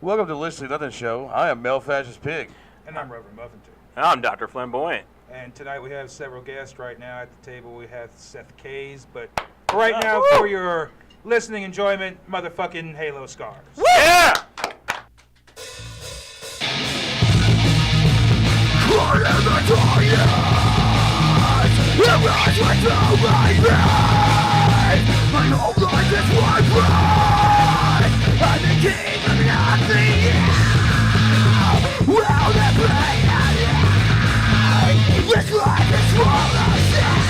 Welcome to Deliciously Nothing Show. I am Male Fascist Pig. And I'm Reverend Muffington. And I'm Dr. Flamboyant. And tonight we have several guests. Right now at the table we have Seth Gayes. But right now, for your listening enjoyment, motherfucking Halo Scars. Woo! Yeah! My whole life is one pride. I'm the king of nothing. Well, the pain and this life is full of sin.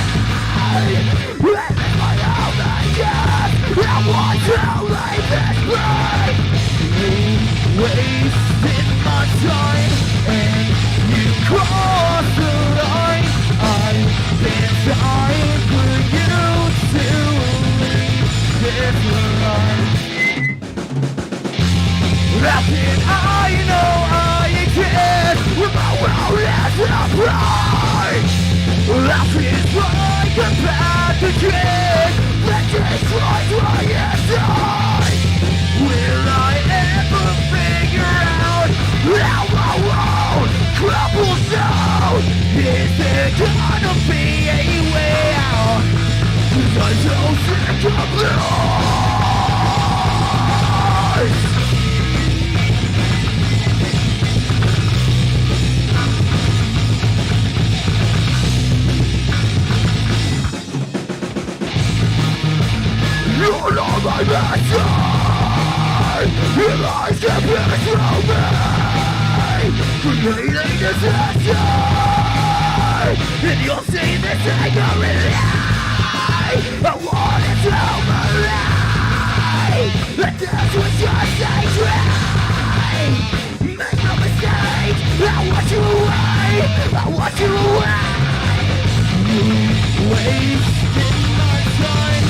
This is my only gift. I want to leave this place. You wasted my time and you crossed the line. I've been dying for you to leave this life. How can I know I exist when my world is a pride? Life is like a pathogen that destroys my inside. Will I ever figure out how my world crumbles down? Is there gonna be a way out? 'Cause I'm so sick of lies. You're not my master. Your lies can pass through me, creating disaster. And you'll see this anger in lie. I want it to believe that this was just a dream. Make no mistake, I want you away. I want you away. You wasted my time.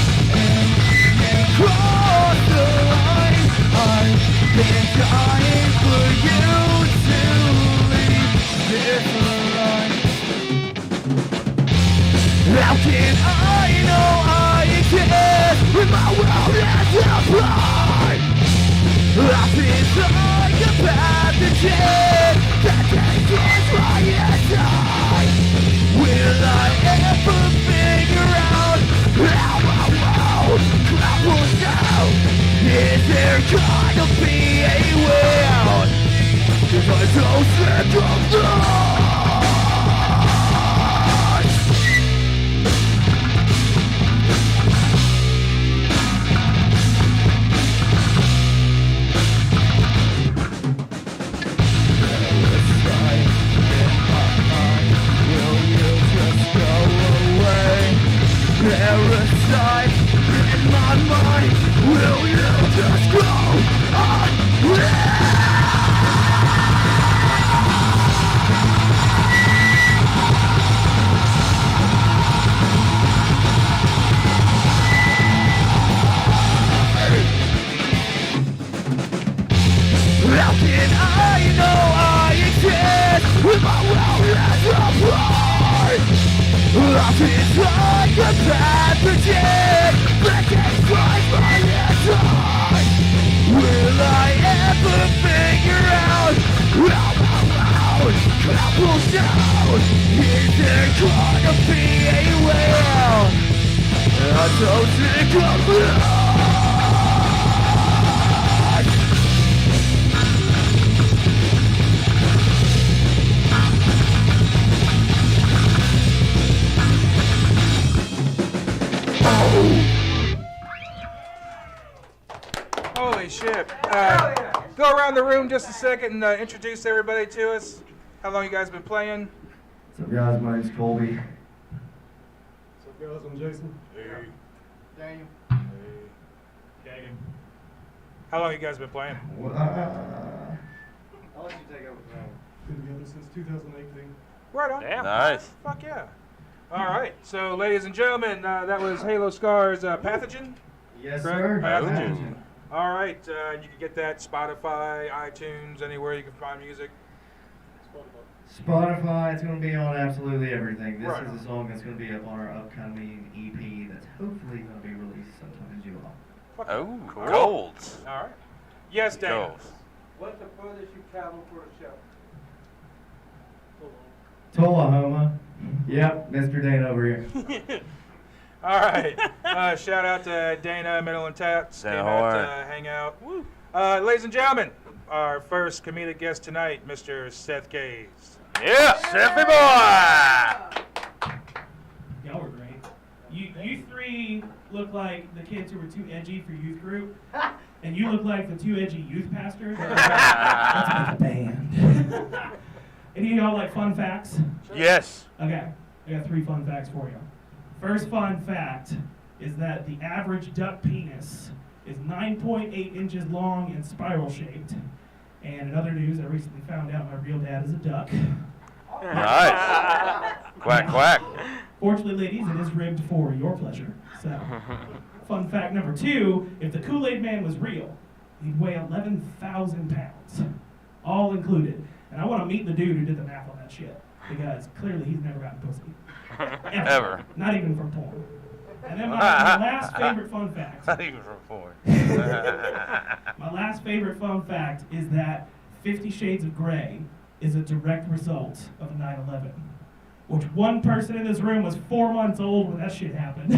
Cross the line. I've been dying for you to leave this life. How can I know I exist when my world is apart? I've been like a pathogen that destroys my inside. Will I ever figure out how my world crumbles down? Is there gonna be a way out? 'Cause I'm so sick of this. Parasite in my mind, will you just go away? Parasite in my mind, will you just go away? down. Is there gonna be a will? I don't think I'm lost. Holy shit. Go around the room just a second and introduce everybody to us. How long you guys been playing? What's up, guys? My name's Colby. What's up, guys? I'm Jason. Hey. Daniel. Kagan. How long you guys been playing? Well, I'll let you take over. Been together since 2018. Right on. Damn. Nice. Fuck yeah. All right. So, ladies and gentlemen, that was Halo Scar's Pathogen. yes, Correct. sir. Pathogen. All right. You can get that Spotify, iTunes, anywhere you can find music. Spotify, it's going to be on absolutely everything. This Right. is a song that's going to be up on our upcoming EP that's hopefully going to be released sometime in July. Fuck. Oh, Cool. golds. All right. Yes, Dana. Golds. What's the furthest you've traveled for a show? Tullahoma. Yep, Mr. Dana over here. All right. Shout out to Dana, Middle and Taps. Say Came out hi. to hang out. Woo. Ladies and gentlemen, our first comedic guest tonight, Mr. Seth Gayes. Yeah, Seffy boy! Y'all were great. You three look like the kids who were too edgy for youth group, and you look like the too edgy youth pastor. That's my band. Any of y'all like fun facts? Yes. Okay, I got 3 fun facts for you. First fun fact is that the average duck penis is 9.8 inches long and spiral shaped. And in other news, I recently found out my real dad is a duck. Nice. Quack, quack. Fortunately, ladies, it is ribbed for your pleasure. So, fun fact number 2, if the Kool-Aid Man was real, he'd weigh 11,000 pounds, all included. And I want to meet the dude who did the math on that shit, because clearly he's never gotten pussy. Ever. Not even from porn. And then my last favorite fun fact. Not even from porn. My last favorite fun fact is that 50 Shades of Grey is a direct result of 9/11, which one person in this room was 4 months old when that shit happened.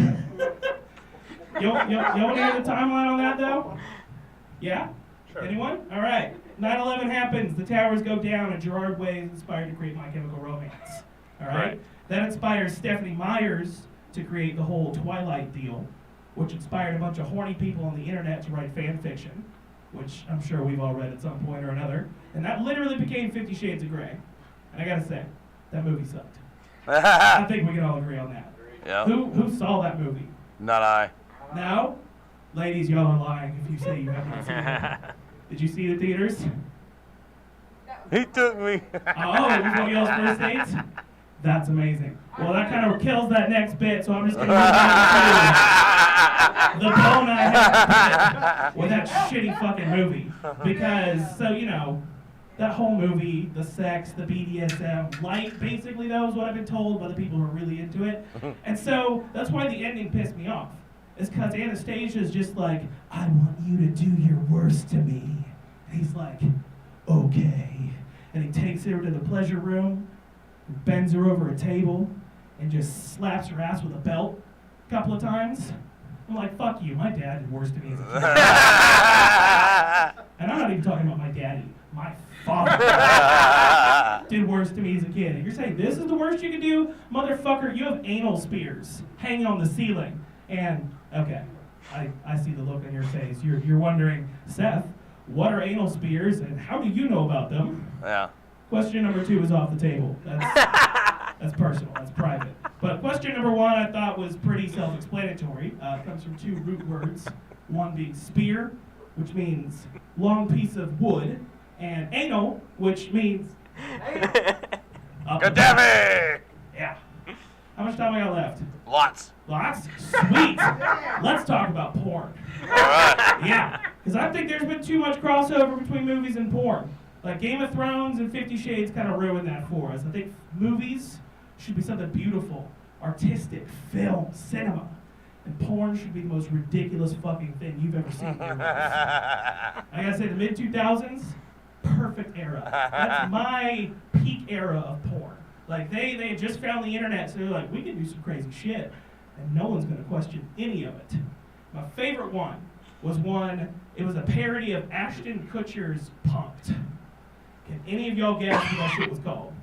Y'all want to hear the timeline on that, though? Yeah? Sure. Anyone? All right. 9/11 happens, the towers go down, and Gerard Way is inspired to create My Chemical Romance. All right? Right. That inspires Stephanie Myers to create the whole Twilight deal, which inspired a bunch of horny people on the internet to write fan fiction, which I'm sure we've all read at some point or another. And that literally became 50 Shades of Grey. And I gotta say, that movie sucked. I think we can all agree on that. Yeah. Who saw that movie? Not I. No? Ladies, y'all are lying if you say you haven't seen it. Did you see the theaters? He took me. Oh, it was one of y'all's first dates? That's amazing. Well, that kind of kills that next bit, so I'm just going to the bone I had with that shitty fucking movie. Because, so, you know, that whole movie, the sex, the BDSM, light, basically, that was what I've been told by the people who are really into it. And so, that's why the ending pissed me off. It's because Anastasia's just like, I want you to do your worst to me. And he's like, okay. And he takes her to the pleasure room, bends her over a table, and just slaps her ass with a belt a couple of times. I'm like, fuck you, my dad did worse to me as a kid. And I'm not even talking about my daddy. My father did worse to me as a kid. And you're saying this is the worst you can do? Motherfucker, you have anal spears hanging on the ceiling. And, okay, I see the look on your face. You're wondering, Seth, what are anal spears and how do you know about them? Yeah. Question number 2 is off the table. That's personal. That's private. But question number 1 I thought was pretty self-explanatory. It comes from 2 root words. One being spear, which means long piece of wood, and anal, which means up Good the back. damn Yeah. How much time I got left? Lots. Lots? Sweet. Let's talk about porn. All right. Yeah, because I think there's been too much crossover between movies and porn. Like Game of Thrones and 50 Shades kind of ruined that for us. I think movies should be something beautiful, artistic, film, cinema. And porn should be the most ridiculous fucking thing you've ever seen in your life. I gotta say, the mid-2000s, perfect era. That's my peak era of porn. Like, they had just found the internet, so they're like, we can do some crazy shit, and no one's going to question any of it. My favorite one was it was a parody of Ashton Kutcher's Punked. Can any of y'all guess what that shit was called?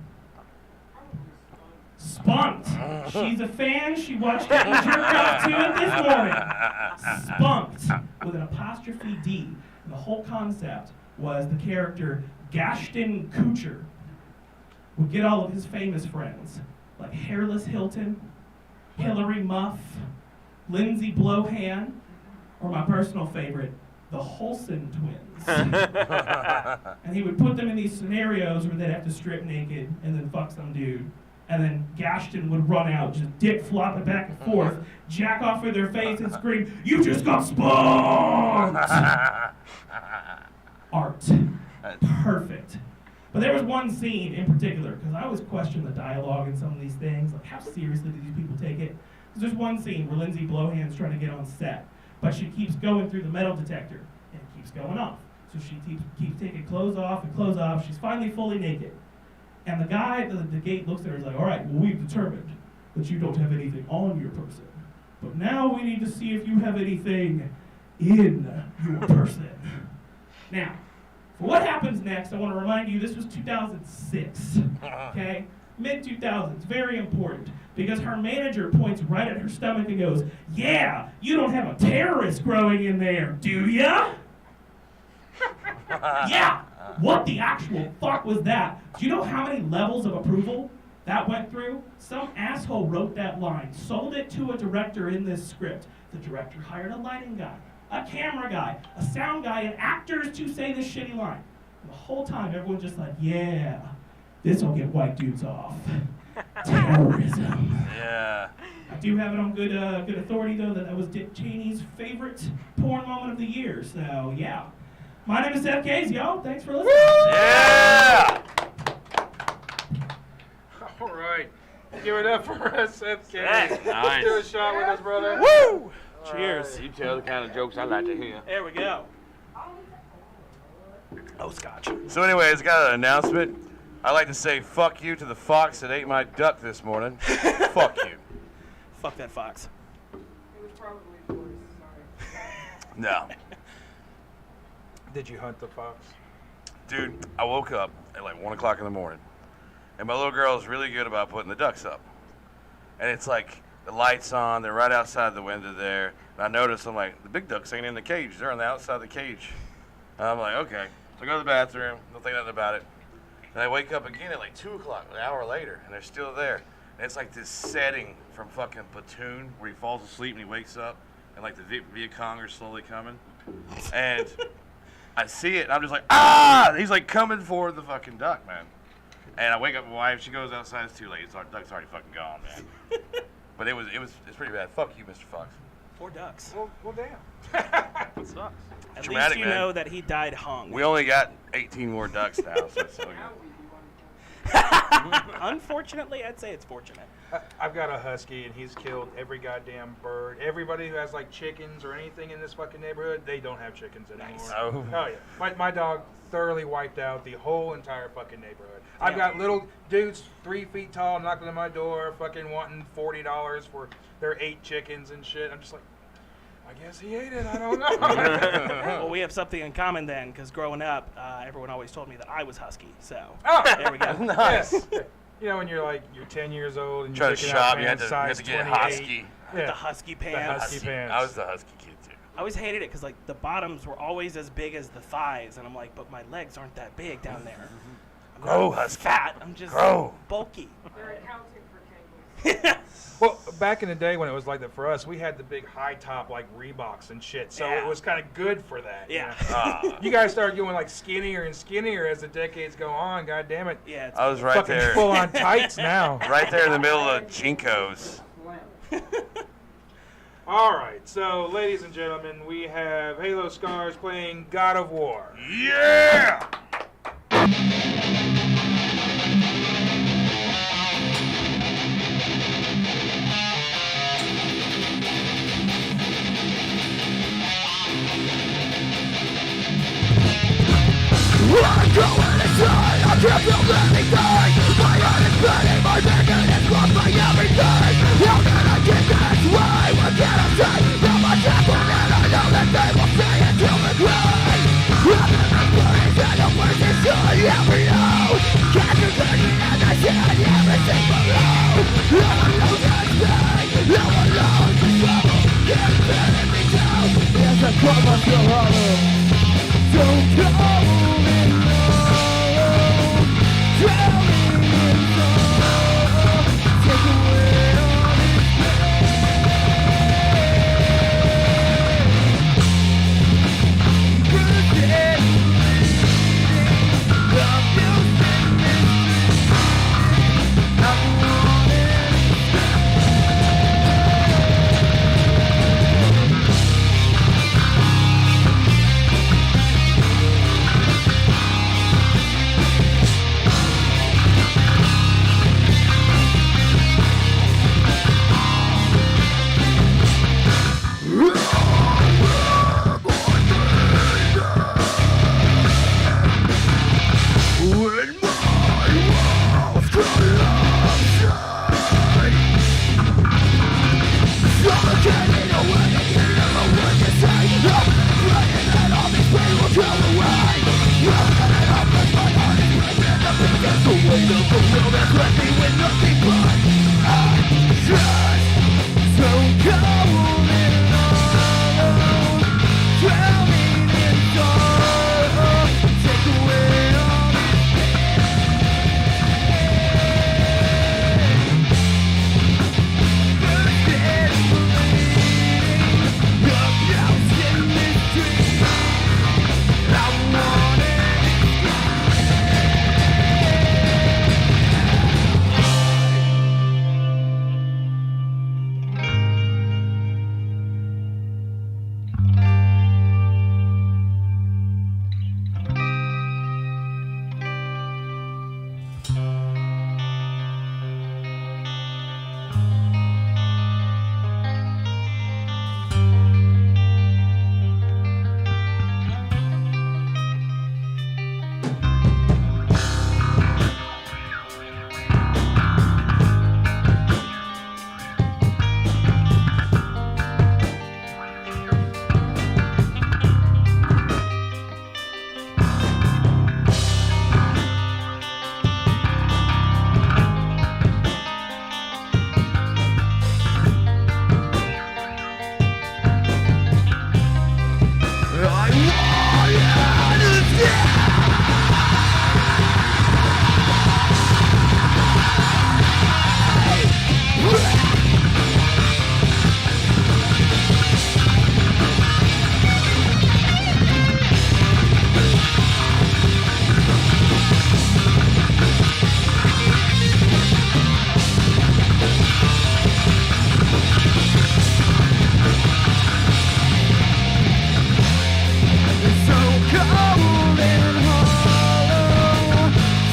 Spunked. She's a fan. She watched it and jerked off to it this morning. Spunked with an apostrophe D. And the whole concept was the character Ashton Kutcher would get all of his famous friends, like Hairless Hilton, Hillary Muff, Lindsay Lohan, or my personal favorite, the Holson twins. And he would put them in these scenarios where they'd have to strip naked and then fuck some dude. And then Ashton would run out, just dick flopping back and forth, jack off with their face and scream, "You just got spunked!" Art. Perfect. But there was one scene in particular, because I always question the dialogue in some of these things, like how seriously do these people take it? Because there's one scene where Lindsay Lohan's trying to get on set, but she keeps going through the metal detector, and it keeps going off. So she keeps taking clothes off and clothes off. She's finally fully naked. And the guy at the gate looks at her and is like, all right, well, we've determined that you don't have anything on your person. But now we need to see if you have anything in your person. Now, for what happens next, I want to remind you, this was 2006, okay? Mid-2000s, very important, because her manager points right at her stomach and goes, "Yeah, you don't have a terrorist growing in there, do ya?" Yeah, what the actual fuck was that? Do you know how many levels of approval that went through? Some asshole wrote that line, sold it to a director in this script. The director hired a lighting guy, a camera guy, a sound guy, and actors to say this shitty line. And the whole time, everyone's just like, yeah, this'll get white dudes off. Terrorism. Yeah. I do have it on good authority, though, that was Dick Cheney's favorite porn moment of the year. So, yeah. My name is Seth Gayes, y'all. Thanks for listening. Yeah! All right. Give it up for Seth Gayes. Nice. Let's do a shot with us, brother. Woo! Cheers. You tell the kind of jokes I like to hear. There we go. Oh, scotch. So anyways, got an announcement. I'd like to say fuck you to the fox that ate my duck this morning. Fuck you. Fuck that fox. It was probably yours, sorry. No. Did you hunt the fox? Dude, I woke up at like 1 o'clock in the morning, and my little girl is really good about putting the ducks up. And it's like the lights on, they're right outside the window there. And I noticed, I'm like, the big ducks ain't in the cage, they're on the outside of the cage. And I'm like, okay. So I go to the bathroom, don't think nothing about it. And I wake up again at like 2 o'clock, an hour later, and they're still there. And it's like this setting from fucking Platoon where he falls asleep and he wakes up, and like the Viet Cong are slowly coming. And I see it, and I'm just like, ah! He's like coming for the fucking duck, man. And I wake up my wife, she goes outside, it's too late. Our duck's already fucking gone, man. But it's pretty bad. Fuck you, Mr. Fox. Poor ducks. Well, damn. It sucks. At Dramatic, least you man. know that he died hung. We only got 18 more ducks now, so it's okay. Unfortunately, I'd say it's fortunate. I've got a husky, and he's killed every goddamn bird. Everybody who has like chickens or anything in this fucking neighborhood, they don't have chickens anymore. Nice. Oh. Oh yeah, my dog thoroughly wiped out the whole entire fucking neighborhood. I've got little dudes 3 feet tall knocking on my door, fucking wanting $40 for their 8 chickens and shit. I'm just like, I guess he ate it. I don't know. Well, we have something in common then, because growing up, everyone always told me that I was husky. So Oh, there we go. Nice. yes. You know when you're 10 years old and Try you're to picking out shop, you had pants to size get 28. husky. Yeah. The husky The pants. husky pants. I was the husky kid too. I always hated it because like the bottoms were always as big as the thighs, and I'm like, but my legs aren't that big down there. I'm Grow, not husky. fat. I'm just Grow. bulky. They're accounting for cankles. Well, back in the day when it was like that for us, we had the big high top like Reeboks and shit, so Yeah. it was kind of good for that. Yeah. You guys started going like skinnier and skinnier as the decades go on. God damn it. Yeah. It's I was right Fucking there. full on tights now. Right there in the middle of Jinkos. All right, so ladies and gentlemen, we have Halo Scars playing God of War. Yeah! I'm going inside. can't feel anything. My heart is burning, my vision is lost by everything. How can I get this way? What can I say? Now my temple and I know that they will say it till the grave. I've been burning and the worst is showing every now. Can't you turning and I see everything below. No one knows this thing, no one knows the trouble. Can't fit me down. Yes, I call myself hollow. Don't call me no.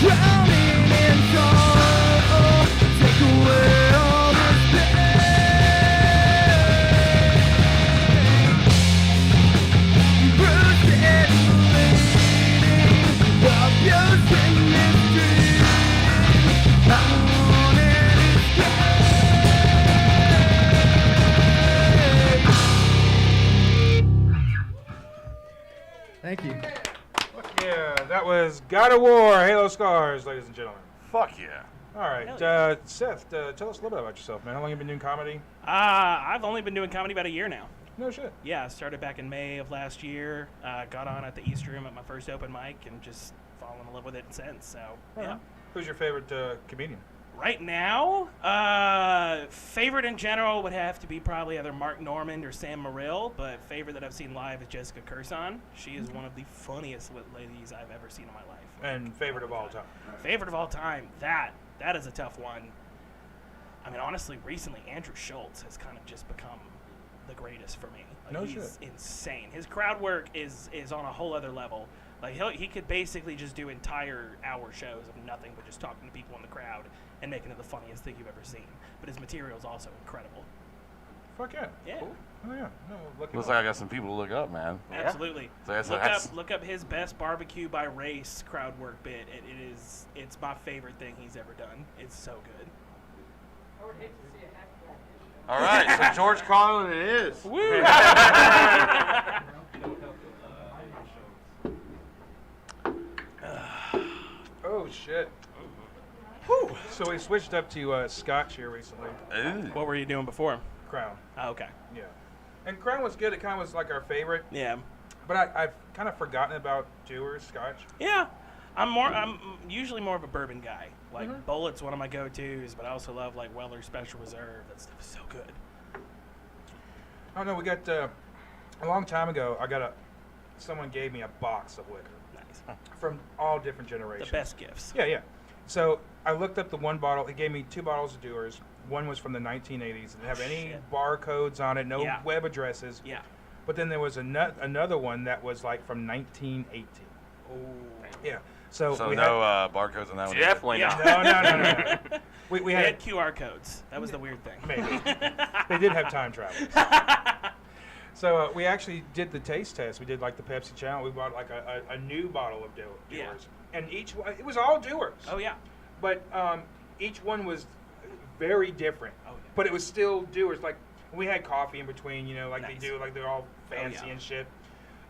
Drowning in sorrow. Take away all this pain. Bruised, bleeding, abused in mystery. I wanted Thank you. Yeah, that was God of War, Halo Scars, ladies and gentlemen. Fuck yeah. All right, Seth, tell us a little bit about yourself, man. How long have you been doing comedy? I've only been doing comedy about a year now. No shit. Yeah, started back in May of last year. Got on at the East Room at my first open mic and just fallen in love with it since. So, yeah. Who's your favorite comedian? Right now, favorite in general would have to be probably either Mark Normand or Sam Morrill, but favorite that I've seen live is Jessica Kirson. She is one of the funniest ladies I've ever seen in my life. And favorite of all time? Favorite of all time, that is a tough one. I mean, honestly, recently Andrew Schultz has kind of just become the greatest for me. Like, he's insane. His crowd work is on a whole other level. Like he could basically just do entire hour shows of nothing but just talking to people in the crowd and making it the funniest thing you've ever seen. But his material is also incredible. Fuck yeah. Yeah. Cool. Oh yeah. No, Looks like I got some people to look up, man. Absolutely. So Look up his best barbecue by race crowd work bit. It's my favorite thing he's ever done. It's so good. I would hate to see a heckler. All right, so George Carlin it is. Woo! Oh shit. Whew. So we switched up to Scotch here recently. Ooh. What were you doing before? Crown. Oh, okay. Yeah. And Crown was good. It kind of was like our favorite. Yeah. But I've kind of forgotten about Dewar's Scotch. Yeah. I'm usually more of a bourbon guy. Like Bullet's one of my go-tos, but I also love like Weller Special Reserve. That stuff is so good. Oh no, we got a long time ago. Someone gave me a box of liquor. Nice. From all different generations. The best gifts. Yeah, yeah. So I looked up the one bottle. It gave me 2 bottles of Dewar's. One was from the 1980s. It didn't have any barcodes on it, no web addresses. Yeah. But then there was another one that was like from 1918. Oh. Yeah. So we no barcodes on that one. Definitely not. No. We They had had QR codes. That was the weird thing. maybe they did have time travel. So we actually did the taste test. We did like the Pepsi challenge. We bought like a new bottle of Dewar's, and each one, it was all Dewar's. Oh yeah. But each one was very different. Oh, yeah. But it was still Dewar's. Like we had coffee in between, like Nice. they do, like they're all fancy yeah. and shit.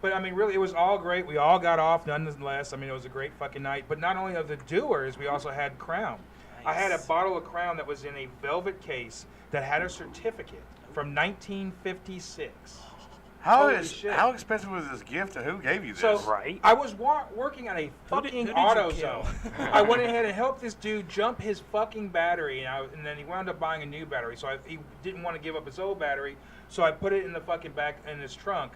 But I mean, really, it was all great. We all got off, nonetheless. I mean, it was a great fucking night. But not only of the Dewar's, we also had Crown. Nice. I had a bottle of Crown that was in a velvet case that had a certificate from 1956. How Holy shit. how expensive was this gift and who gave you this? So Right. I was working at a fucking who did you AutoZone. kill? I went ahead and helped this dude jump his fucking battery, and then he wound up buying a new battery. So he didn't want to give up his old battery, so I put it in the fucking back in his trunk.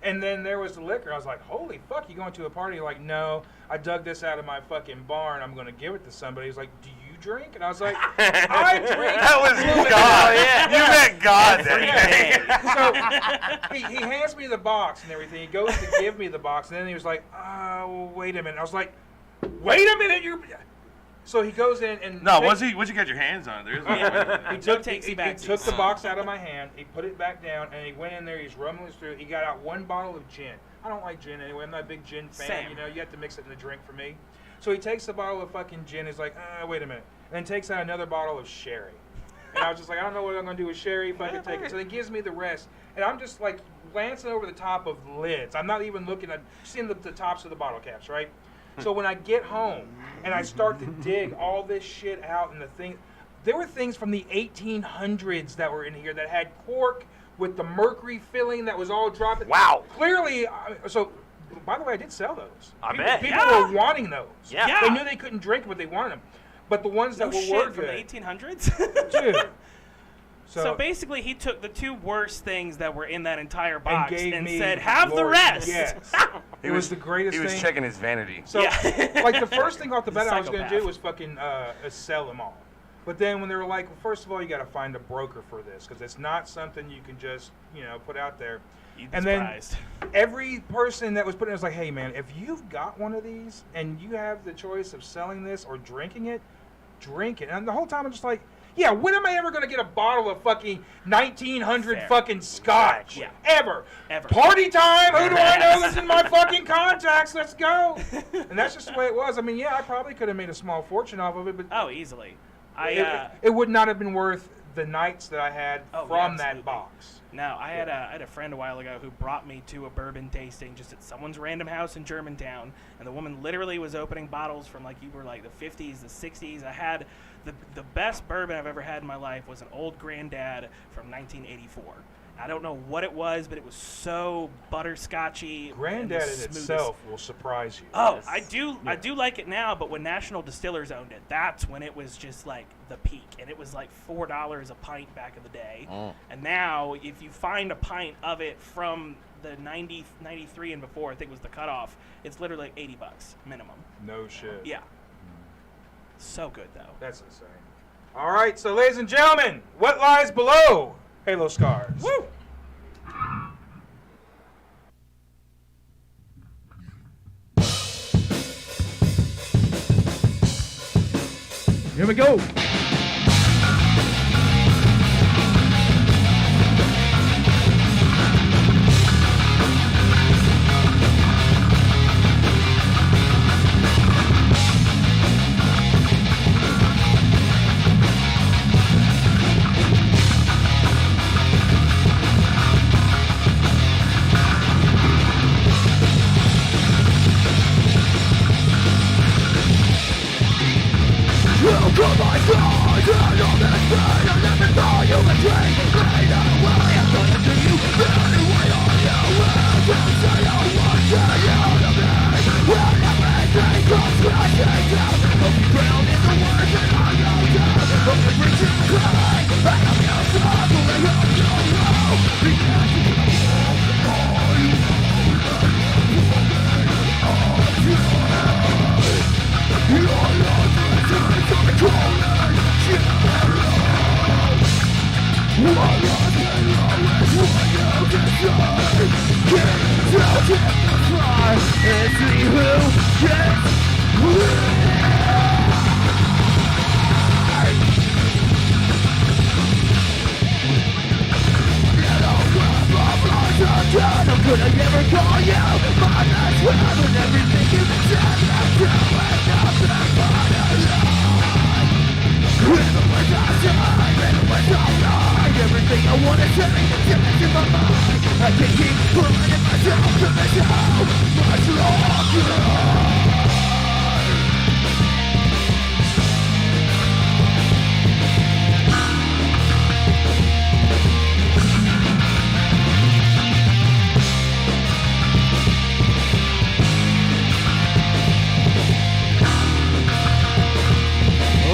And then there was the liquor. I was like, holy fuck, you going to a party? Like, no, I dug this out of my fucking barn. I'm going to give it to somebody. He's like, do you drink? And I was like, I drink. That was God. You met God that day. So he hands me the box and everything. He goes to give me the box, and then he was like, oh, wait a minute. I was like, wait a minute, So he goes in and What'd you get your hands on? There's he took takesy-backsies. the box out of my hand. He put it back down, and he went in there. He's rummaging through. He got out one bottle of gin. I don't like gin anyway. I'm not a big gin fan. Same. You have to mix it in the drink for me. So he takes the bottle of fucking gin. He's like, wait a minute, and then takes out another bottle of sherry. And I was just like, I don't know what I'm gonna do with sherry, but I can take it. So he gives me the rest, and I'm just like glancing over the top of lids. I'm not even looking at seeing the tops of the bottle caps, right? So when I get home and I start to dig all this shit out and there were things from the 1800s that were in here that had cork with the mercury filling that was all dropping. Wow. Clearly, so by the way, I did sell those. I bet. People Yeah. were wanting those. Yeah. They knew they couldn't drink, but they wanted them. But the ones that No were shit, from good, the 1800s. dude. So basically, he took the 2 worst things that were in that entire box gave and me said, "Have the Lord- rest." Yes. It was the greatest He was thing. checking his vanity. So, Yeah. like, the first thing off the He's a bat I was going to do psychopath. was fucking sell them all. But then when they were like, well, first of all, you got to find a broker for this because it's not something you can just, put out there. You'd be And then surprised. every person that was putting it was like, hey, man, if you've got one of these and you have the choice of selling this or drinking it, drink it. And the whole time I'm just like, yeah, when am I ever going to get a bottle of fucking 1900 Fair. fucking scotch? Yeah. Ever. Ever. Party time. Who do I know that's in my fucking contacts? Let's go. And that's just the way it was. I mean, yeah, I probably could have made a small fortune off of it, but Oh, easily. it would not have been worth the nights that I had Oh, from yeah, that absolutely. box. No, I had a friend a while ago who brought me to a bourbon tasting just at someone's random house in Germantown, and the woman literally was opening bottles from like the 50s, the 60s. I had the best bourbon I've ever had in my life was an Old Granddad from 1984. I don't know what it was, but it was so butterscotchy. and Granddad the in smoothest. itself will surprise you. Oh, I do like it now, but when National Distillers owned it, that's when it was just like the peak, and it was like $4 a pint back in the day. And now, if you find a pint of it from the 93 and before, I think was the cutoff, it's literally like $80 minimum. No shit. Yeah. So good though. That's insane. All right, so ladies and gentlemen, what lies below Halo Scars? Woo! Here we go. and see who gets I'm gonna never call you my best friend, and everything you said I'm doing nothing but a lie. Even when I die, even when I lie, everything I wanna say is in my mind. I can't keep pulling myself to the show much longer.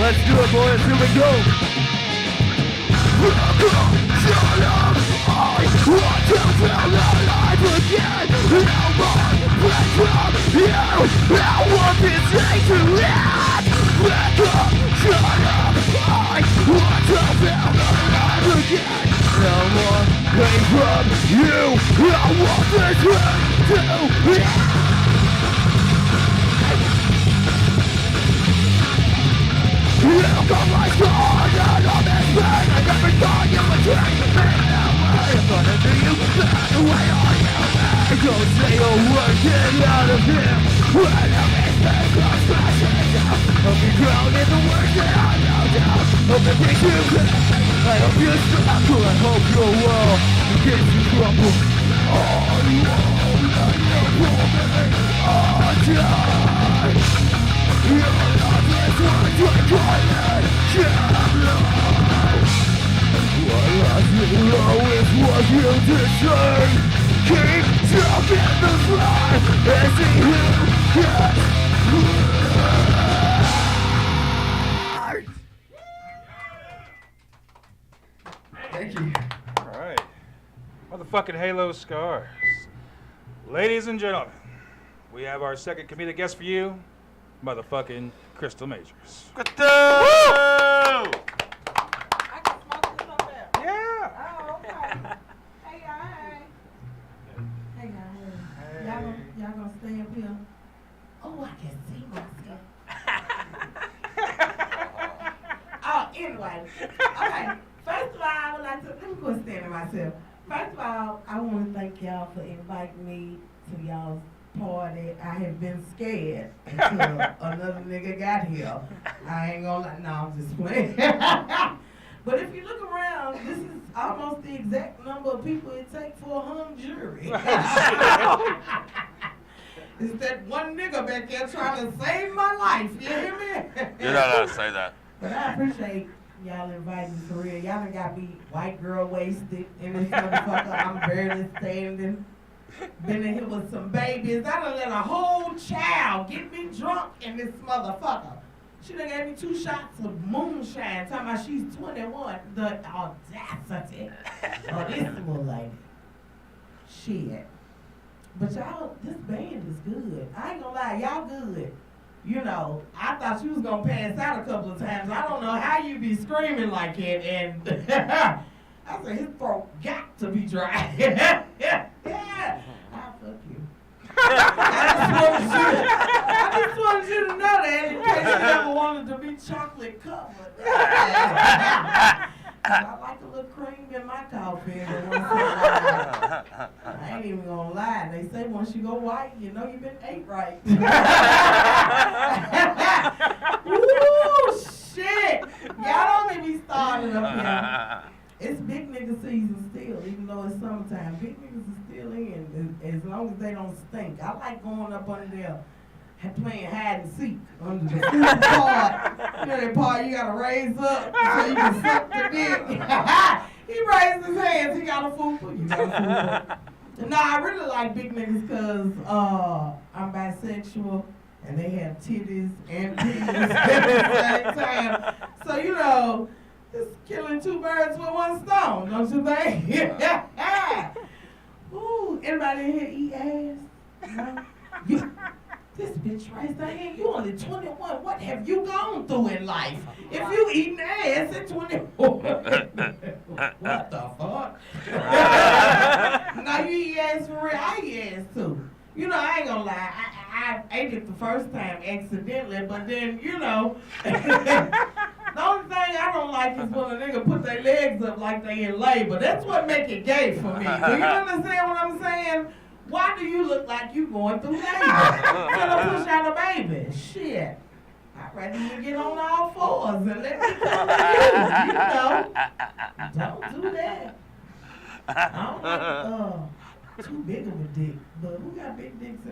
Let's do it, boys. Here we go. Shut up. I want to feel alive again. No more breath from you. I want this thing to end. Wake up. Shut up. I want to feel alive again. No more pain from you. I want this thing to end. You got my sword and all this pain. I never thought you would take me that way. I'm gonna do you the way I am. Don't say a word, get out of here. When everything comes crashing down, I'll be drowned in the words that I know down. Hope it makes you pay. I hope you struggle, I hope you're well. In case you crumble, all you want, let you pull me undone. Your love is what you're calling shallow. What lies below is what you deserve. Keep dropping the fly and see who gets hurt. Thank you. Alright. Motherfucking Halo Scars. Ladies and gentlemen, we have our second comedic guest for you, motherfucking Khristal Majors. Khristal! I can smoke this up there. Yeah! Oh, okay. Hey, y'all. Hey, y'all. Y'all gonna stay up here? Oh, I can see myself. Oh, anyway. Okay. First of all, I would like to, let me go stand in myself. First of all, I want to thank y'all for inviting me to y'all's party. I have been scared until another nigga got here. I ain't gonna lie. No, I'm just playing. But if you look around, this is almost the exact number of people it takes for a hung jury. It's that one nigga back there trying to save my life. You hear me? You're not allowed to say that. But I appreciate y'all inviting me for real. Y'all done got me white girl wasted in this motherfucker. I'm barely standing. Been in here with some babies. I done let a whole child get me drunk in this motherfucker. She done gave me 2 shots of moonshine, talking about she's 21. The audacity of this little lady. Shit. But y'all, this band is good. I ain't gonna lie, y'all good. You know, I thought you was gonna pass out a couple of times. I don't know how you be screaming like it, and I said his throat got to be dry. Yeah. I'll fuck you. I just wanted you to know that in case you ever wanted to be chocolate covered. I like a little cream in my coffee every once in a while. I ain't even gonna lie. They say once you go white, you know you've been ate right. Woo, shit. Y'all don't get me started up here. It's big nigga season still, even though it's summertime. Big niggas are still in, as long as they don't stink. I like going up under there and playing hide and seek under the food part. You know that part you gotta raise up so you can suck the dick. He raised his hands, he got a fupa. You got a fupa. No, I really like big niggas because I'm bisexual and they have titties and penis at the same time. So, you know, it's killing 2 birds with 1 stone, don't you think? Ooh, anybody in here eat ass? No? This bitch right there, you only 21. What have you gone through in life? If you eating ass at 21, what the fuck? No, No, you eat ass for real. I eat ass too. You know, I ain't gonna lie. I ate it the first time accidentally, but then, you know, the only thing I don't like is when a nigga put their legs up like they in labor. That's what make it gay for me. Do you understand what I'm saying? Why do you look like you going through labor? Gonna push out a baby. Shit. I'd rather you get on all fours and let me come to you, you know. Don't do that. I don't like too big of a dick, but who got big dicks?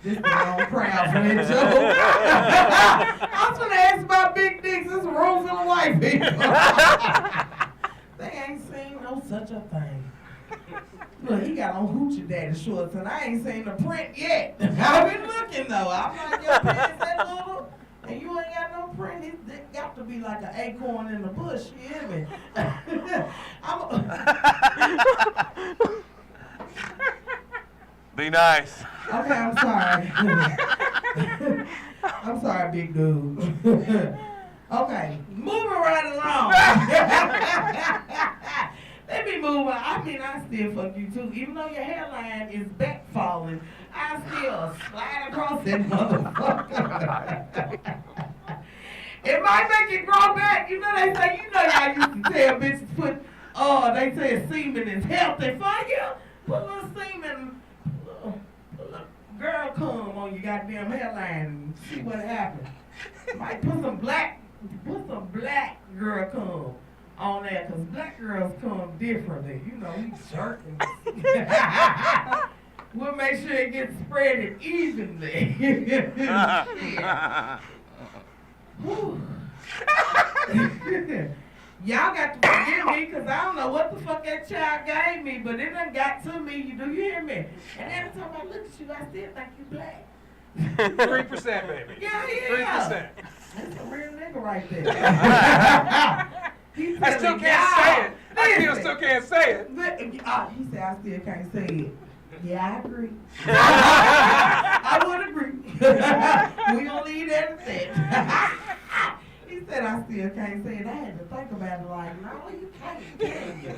This is the wrong crowd for that joke. I was gonna ask about big dicks. This is a room full of white people. They ain't seen no such a thing. Look, he got on hoochie daddy shorts, and I ain't seen the print yet. I've been looking though. I'm like, your pants that little, and you ain't got no print. His dick got to be like an acorn in the bush. You hear me? Be nice. Okay, I'm sorry. I'm sorry, big dude. Okay, moving right along. They be moving. I mean, I still fuck you too. Even though your hairline is back falling, I still slide across that motherfucker. It might make it grow back. You know they say, you know y'all used to tell bitches put, they say semen is healthy for you. Put a little semen, girl cum on your goddamn hairline and see what happens. Might put some black girl cum on there, because black girls come differently. You know, we jerking. We'll make sure it gets spreaded evenly. Y'all got to forgive me, because I don't know what the fuck that child gave me, but it done got to me. Do you hear me? And every time I look at you, I still think you black. 3%, baby. Yeah. 3%. That's a real nigga right there. I still can't say it. I still can't say it. He said, I still can't say it. Yeah, I agree. I would agree. We gonna leave that at that. He said, I still can't say it. I had to think about it like, no, you can't, can you?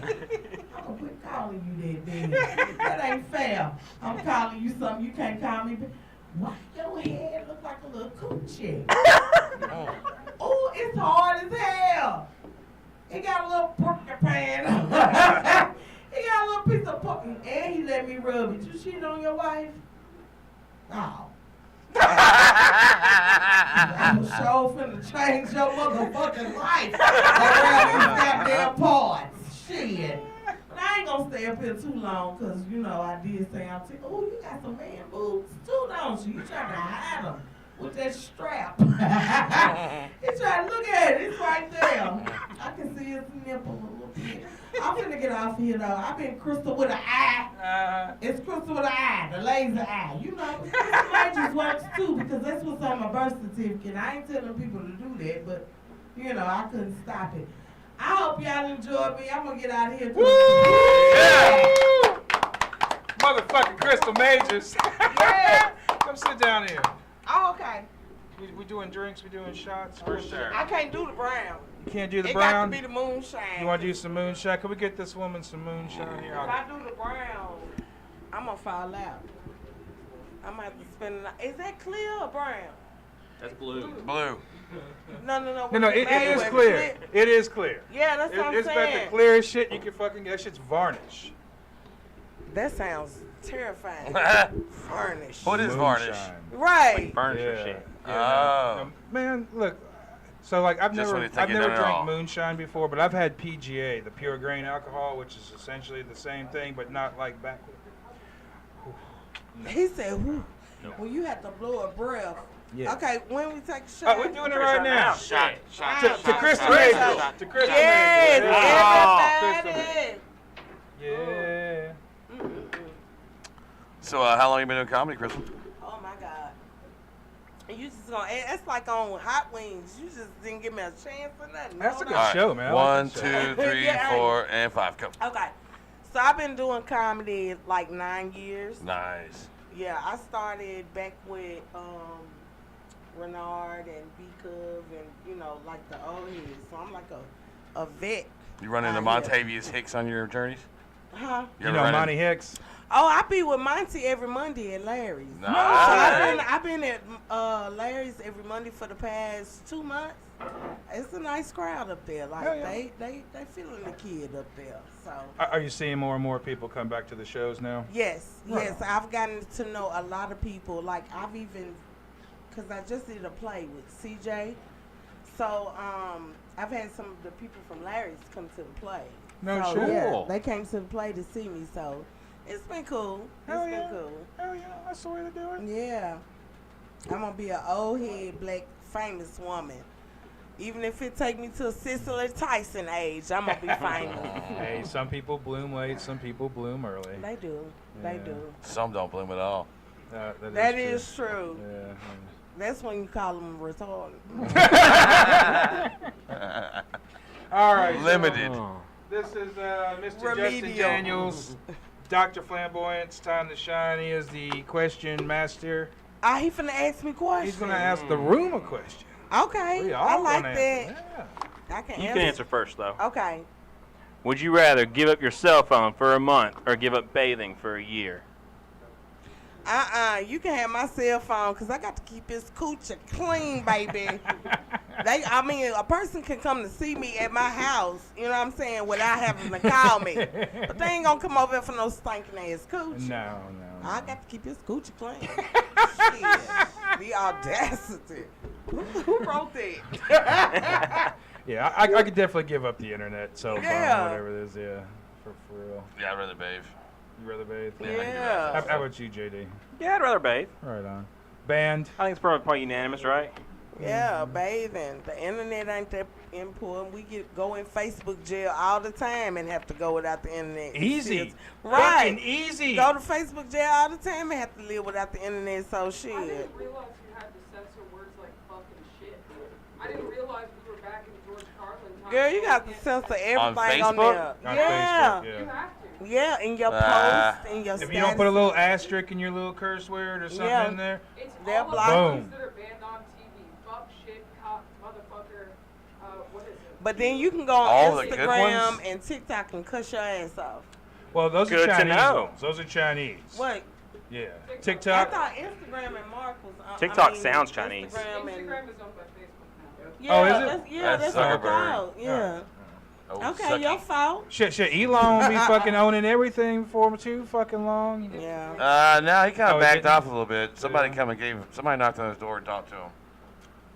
I'm gonna quit calling you that then. That ain't fair. I'm calling you something you can't call me. Why your head look like a little coochie? Oh, it's hard as hell. He got a little porcupine. He got a little piece of porcupine. And he let me rub it. You cheated on your wife? Oh. I'm sure finna change your motherfucking life around these goddamn parts. Shit. But I ain't gonna stay up here too long, because, you know, I did say, oh, you got some man boobs too, don't you? You trying to hide them with that strap. He trying to look at it. It's right there. I can see his nipple a little bit. I'm finna get off here, though. I've been Khristal with an eye. It's Khristal with an eye, the laser eye. You know, Khristal just works, too, because that's what's on my birth certificate. I ain't telling people to do that, but, you know, I couldn't stop it. I hope y'all enjoyed me. I'm going to get out of here. Woo! Yeah! Motherfucking Khristal Majors. Yeah. Come sit down here. Oh, okay. We doing drinks, we doing shots? For sure. I can't do the brown. You can't do the it brown? It got to be the moonshine. You want to do some moonshine? Can we get this woman some moonshine here? If I do the brown, I'm going to fall out. I'm going to have to spend a night. Is that clear or brown? That's blue. Blue. No, it is clear. It is clear. Yeah, that's what I'm it's saying. It's about the clearest shit you can fucking get. That shit's varnish. That sounds terrifying. Varnish. What is varnish? Right. Like furniture shit. Oh. Man, look. So like I've Just never when you think you drank know it all. moonshine before, but I've had PGA, the pure grain alcohol, which is essentially the same thing, but not like back. He said, whew. No. Well, you have to blow a breath. Yeah. Okay, when we take a shot. Oh, we're doing it right now. Shot. To Khristal Majors. To Khristal Yes, Majors. everybody. Yeah. So, how long you been doing comedy, Khristal? Oh my God. And you just gonna, that's like on Hot Wings. You just didn't give me a chance or nothing. That's a good All right. show, man. I 1, like that 2, 3, Yeah, 4, and 5. Go. Okay. So I've been doing comedy like 9 years. Nice. Yeah, I started back with Renard and B-Cub and, you know, like the old heads. So I'm like a vet. You run into out here. Montavious Hicks on your journeys? Huh? You know Monty Hicks? Oh, I be with Monty every Monday at Larry's. Nice. So I've been at Larry's every Monday for the past 2 months. It's a nice crowd up there. Like they feeling the kid up there. So Are you seeing more and more people come back to the shows now? yes, I've gotten to know a lot of people. Like I've even, cause I just did a play with CJ. So I've had some of the people from Larry's come to the play. No so, shit. Yeah, they came to the play to see me. So it's been cool. Hell It's yeah. been cool. Hell yeah, that's the way to do it. Yeah. I'm gonna be an old head black famous woman. Even if it take me to a Cicely Tyson age, I'm gonna be famous. Hey, some people bloom late, some people bloom early. They do. Yeah. They do. Some don't bloom at all. That is true. Yeah. That's when you call them retarded. All right. Limited. This is Mr. Justin Remedial. Daniels, Dr. Flamboyant. It's time to shine. He is the question master. He finna ask me questions. He's gonna ask the room a question. Okay. We all I like gonna that. answer. Yeah. I can You answer. can answer first, though. Okay. Would you rather give up your cell phone for a month or give up bathing for a year? You can have my cell phone because I got to keep this coochie clean, baby. A person can come to see me at my house, you know what I'm saying, without having to call me. But they ain't gonna come over here for no stinking ass coochie. No. I got to keep this coochie clean. Shit. The audacity. Who wrote that? Yeah, I could definitely give up the internet, cell phone, Yeah. whatever it is. Yeah, for real. Yeah, I'd rather bathe. You rather bathe? Yeah. How about you, JD? Yeah, I'd rather bathe. Right on. Band. I think it's probably unanimous, right? Yeah, bathing. The internet ain't that important. We go in Facebook jail all the time and have to go without the internet. Easy. Right. Fucking easy. Go to Facebook jail all the time and have to live without the internet, so shit. I didn't realize you had to censor words like fucking shit. I didn't realize we were back in George Carlin time. Girl, you got to censor everything on Facebook? there. On Yeah. Facebook, yeah. You have to. Yeah, in your post, in your If status. you don't put a little asterisk in your little curse word or something Yeah. in there, It's They're all of blocked. the Boom. things that are banned on TV. Fuck, shit, cock, motherfucker, what is it? But then you can go All on the good Instagram ones? and TikTok and cuss your ass off. well, those Good are to Chinese know. ones. Those are Chinese. What? Yeah. I TikTok. thought Instagram and Mark was. TikTok sounds Chinese. Instagram, and, Instagram is owned by Facebook now. yeah, Oh, is it? that's That's what I Zuckerberg. thought. Yeah. Oh, Okay, sucky. your fault. Shit, Elon be fucking owning everything for too fucking long. Yeah. No, he kind Oh, of he backed didn't? off a little bit. Somebody Yeah. somebody knocked on his door and talked to him.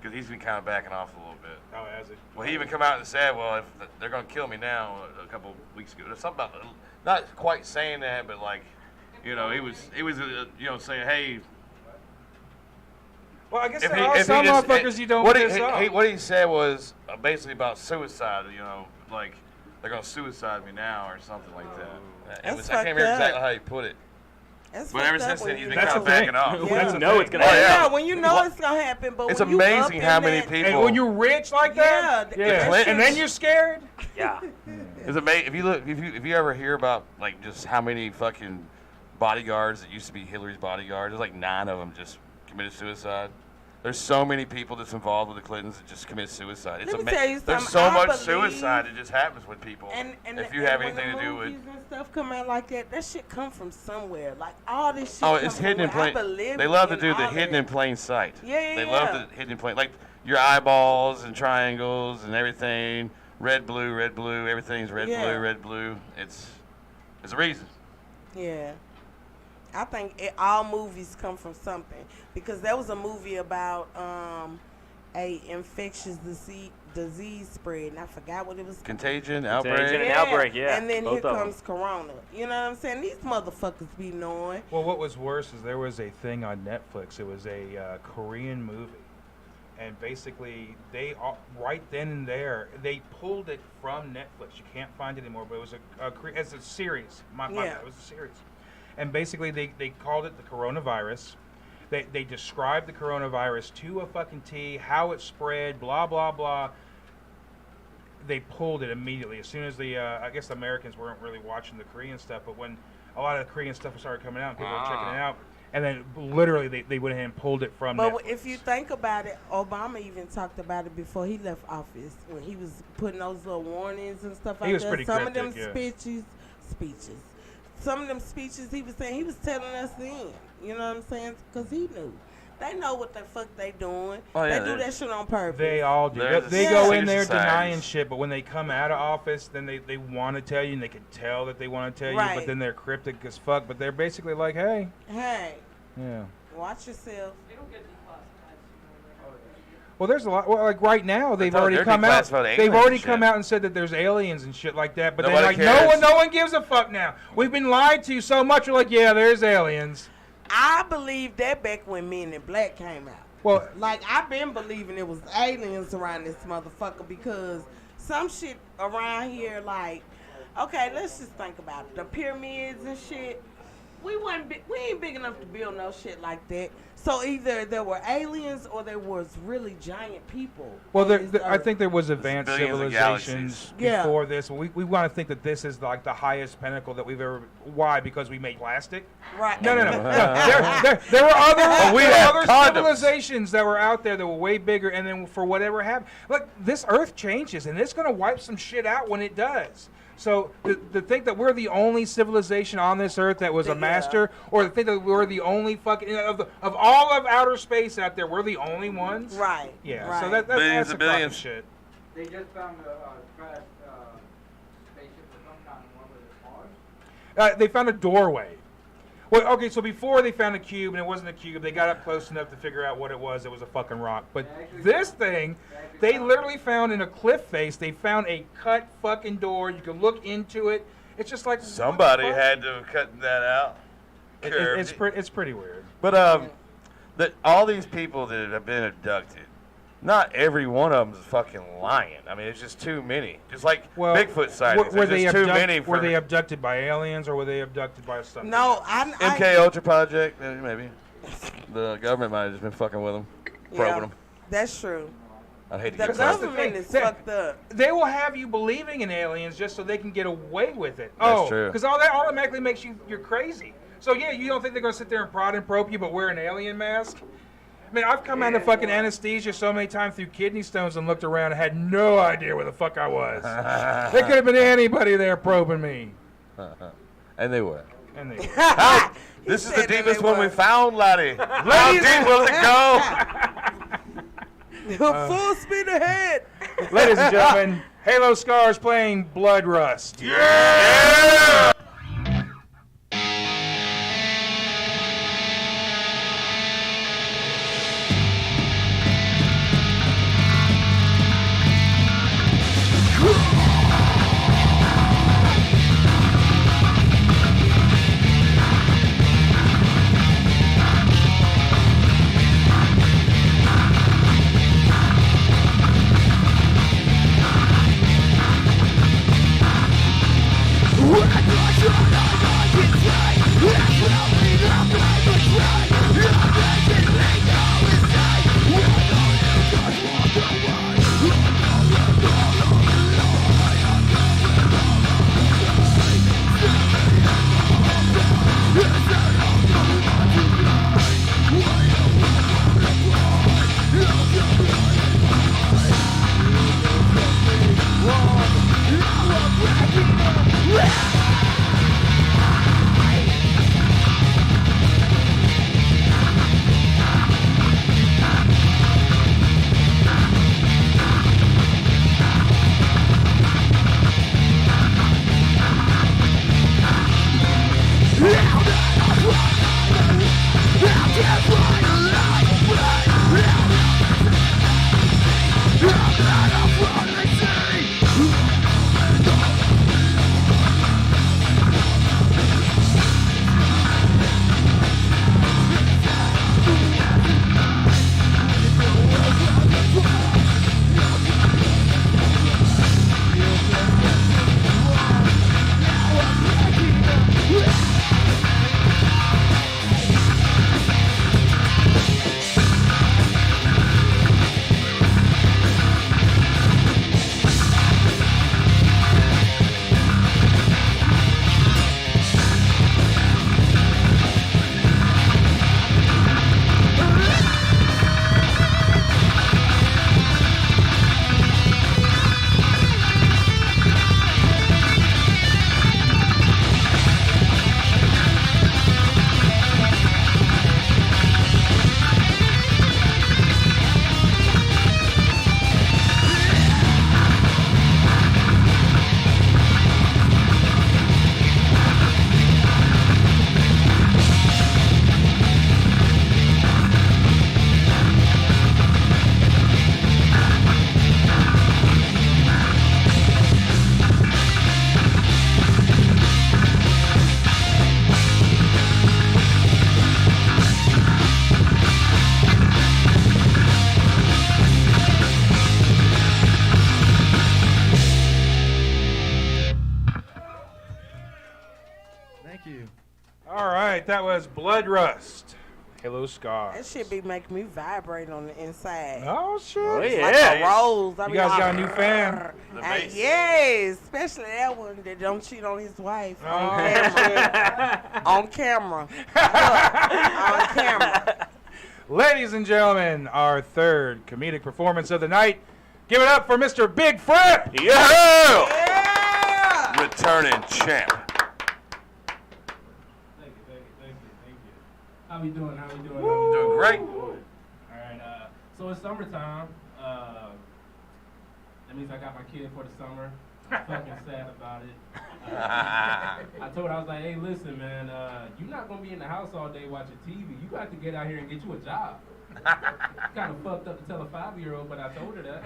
Because he's been kind of backing off a little bit. Oh, has it? Well, he even come out and said, well, if they're going to kill me now a couple weeks ago. There's something about, not quite saying that, but like, he was saying, hey. Well, I guess If there he- are if he some just- motherfuckers you don't what piss he, off. what he said was basically about suicide, like they're going to suicide me now or something like that. That's I can't remember fucked exactly up. how he put it. That's But ever fucked up since when then, he's you been That's kind of the thing. backing off. Yeah. When That's you the know thing. it's gonna Oh, happen. yeah. Yeah, when you know it's gonna happen, but It's when you up amazing in how many that- people. And when you're rich like that, Yeah, yeah, Clinton- and then you're scared. Yeah. It's amazing. If you ever hear about like just how many fucking bodyguards that used to be Hillary's bodyguards, there's like 9 of them just committed suicide. There's so many people that's involved with the Clintons that just commit suicide. It's Let me tell you There's something, so I much believe- suicide that just happens with people. And if you have when anything the to do with. movies and stuff come out like that shit come from somewhere. Like all this shit. Oh, come it's from hidden in where I plain. believe They love to in do the all hidden that. in plain sight. Yeah. They love the hidden in plain, like your eyeballs and triangles and everything. Red, blue, everything's red, Yeah. blue, red, blue. It's a reason. Yeah. I think all movies come from something because there was a movie about a infectious disease spread, and I forgot what it was. Contagion, outbreak. An outbreak, yeah. And then both here of 'em. comes Corona. You know what I'm saying? These motherfuckers be knowing. Well, what was worse is there was a thing on Netflix. It was a Korean movie, and basically right then and there they pulled it from Netflix. You can't find it anymore, but it was it's a series. My Yeah. bad, it was a series, and basically they called it the coronavirus. They described the coronavirus to a fucking T, how it spread, blah blah blah. They pulled it immediately as soon as I guess the Americans weren't really watching the Korean stuff, but when a lot of the Korean stuff started coming out, people were checking it out, and then literally they went ahead and pulled it from But Netflix. if you think about it, Obama even talked about it before he left office when he was putting those little warnings and stuff He like was that. pretty Some of them cryptic, yeah. speeches, speeches. Some of them speeches he was saying, he was telling us then. You know what I'm saying? Because he knew. They know what the fuck they doing. They do that shit on purpose. They all do. They go in there denying shit, but when they come out of office, then they want to tell you, and they can tell that they want to tell you, but then they're cryptic as fuck. But they're basically like, hey. Hey. Yeah. Watch yourself. They don't get declassified. Well, there's a lot. Well, like right now, they've already come out. They've already come out and said that there's aliens and shit like that. But they're like, no one gives a fuck now. We've been lied to so much. We're like, yeah, there's aliens. I believed that back when Men in Black came out. Well, like I've been believing it was aliens around this motherfucker because some shit around here, like, okay, let's just think about it. The pyramids and shit. We ain't big enough to build no shit like that. So either there were aliens or there was really giant people. Well, I think there was advanced civilizations before this. We want to think that this is like the highest pinnacle that we've ever. Why? Because we made plastic? Right. No. There were other civilizations that were out there that were way bigger, and then for whatever happened, like this Earth changes, and it's gonna wipe some shit out when it does. So to think that we're the only civilization on this Earth that was a master, or to think that we're the only fucking of all of outer space out there, we're the only ones. Right. Yeah. Right. So that's a fucking shit. They just found a crashed spaceship or some kind of one with Mars. They found a doorway. Well, okay, so before they found a cube, and it wasn't a cube, they got up close enough to figure out what it was. It was a fucking rock. But this thing, they literally found in a cliff face, they found a cut fucking door. You can look into it. It's just like... Somebody had to have cut that out. It's pretty weird. But all these people that have been abducted, not every one of them is fucking lying. I mean, it's just too many. Just like Bigfoot sightings. Were they abducted by aliens or were they abducted by something? No, MK Ultra Project, maybe. The government might have just been fucking with them, probing them. That's true. I hate to the get government is fucked up. They will have you believing in aliens just so they can get away with it. That's true. Because all that automatically makes you're crazy. So yeah, you don't think they're gonna sit there and prod and probe you, but wear an alien mask? I mean, I've come out of fucking anesthesia so many times through kidney stones and looked around and had no idea where the fuck I was. There could have been anybody there probing me. And they were. And they were. This is the deepest one we found, laddie. How deep will it go? Full speed ahead. Ladies and gentlemen, Halo Scars playing Blood Rust. Yeah! What was Blood Rust. Hello, Scars. That shit be making me vibrate on the inside. Oh, shit. Oh, It's yeah. like a rose. I You be guys like, got a new fan? The bass. yes, especially that one that don't cheat on his wife Oh, on camera. On camera. Look, on camera. Ladies and gentlemen, our third comedic performance of the night. Give it up for Mr. Big Fripp. Yeah! Yeah! Returning champ. Thank you. How we doing? Doing great. All right. So it's summertime. That means I got my kid for the summer. I'm fucking sad about it. I told her, I was like, hey, listen, man, you're not going to be in the house all day watching TV. You got to get out here and get you a job. Kind of fucked up to tell a 5-year-old, but I told her that.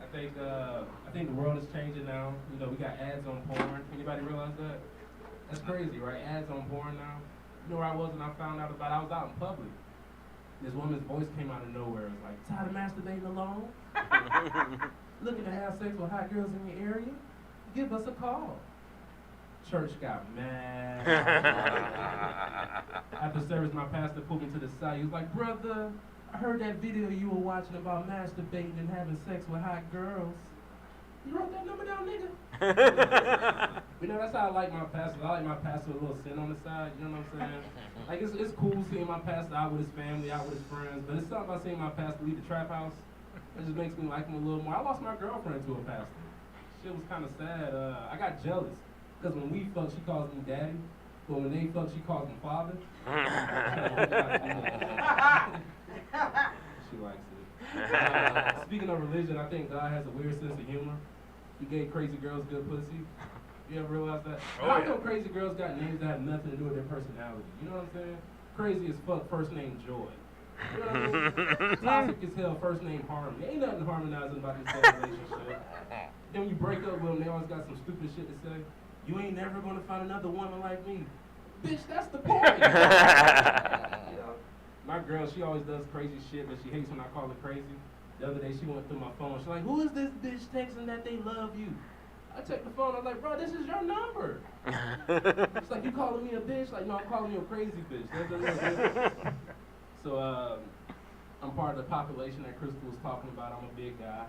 I think the world is changing now. You know, we got ads on porn. Anybody realize that? That's crazy, right? Ads on porn now. You know where I was when I found out about it? I was out in public. This woman's voice came out of nowhere. It was like, tired of masturbating alone? Looking to have sex with hot girls in your area? Give us a call. Church got mad. After service, my pastor pulled me to the side. He was like, brother, I heard that video you were watching about masturbating and having sex with hot girls. You wrote that number down, nigga? You know, that's how I like my pastor. I like my pastor with a little sin on the side, you know what I'm saying? Like, it's cool seeing my pastor out with his family, out with his friends, but it's something about seeing my pastor leave the trap house. It just makes me like him a little more. I lost my girlfriend to a pastor. Shit was kind of sad. I got jealous. Because when we fuck, she calls me daddy. But when they fuck, she calls me father. She likes it. Speaking of religion, I think God has a weird sense of humor. He gave crazy girls good pussy. You ever realize that? I know crazy girls got names that have nothing to do with their personality. You know what I'm saying? Crazy as fuck, first name Joy. You know what I mean? Toxic as hell, first name Harmony. Ain't nothing harmonizing about this whole relationship. Then when you break up with them, they always got some stupid shit to say. You ain't never gonna find another woman like me. Bitch, that's the point. You know? My girl, she always does crazy shit, but she hates when I call her crazy. The other day, she went through my phone. She's like, who is this bitch texting that they love you? I checked the phone. I was like, bro, this is your number. It's like, you calling me a bitch? Like, no, I'm calling you a crazy bitch. That's a little different. So, I'm part of the population that Khristal was talking about. I'm a big guy.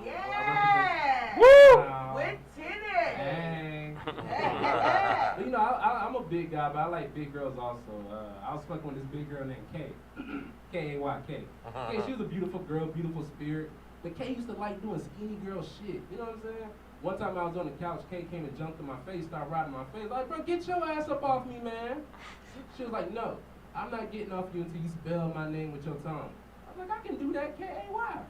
Yeah! Woo! With titties! Dang. But, you know, I'm a big guy, but I like big girls also. I was fucking with this big girl named Kay. K-A-Y-K. Kay, she was a beautiful girl, beautiful spirit. But Kay used to like doing skinny girl shit. You know what I'm saying? One time I was on the couch, Kay came and jumped in my face, started riding my face. Like, bro, get your ass up off me, man. She was like, no, I'm not getting off you until you spell my name with your tongue. I was like, I can do that, K-A-Y.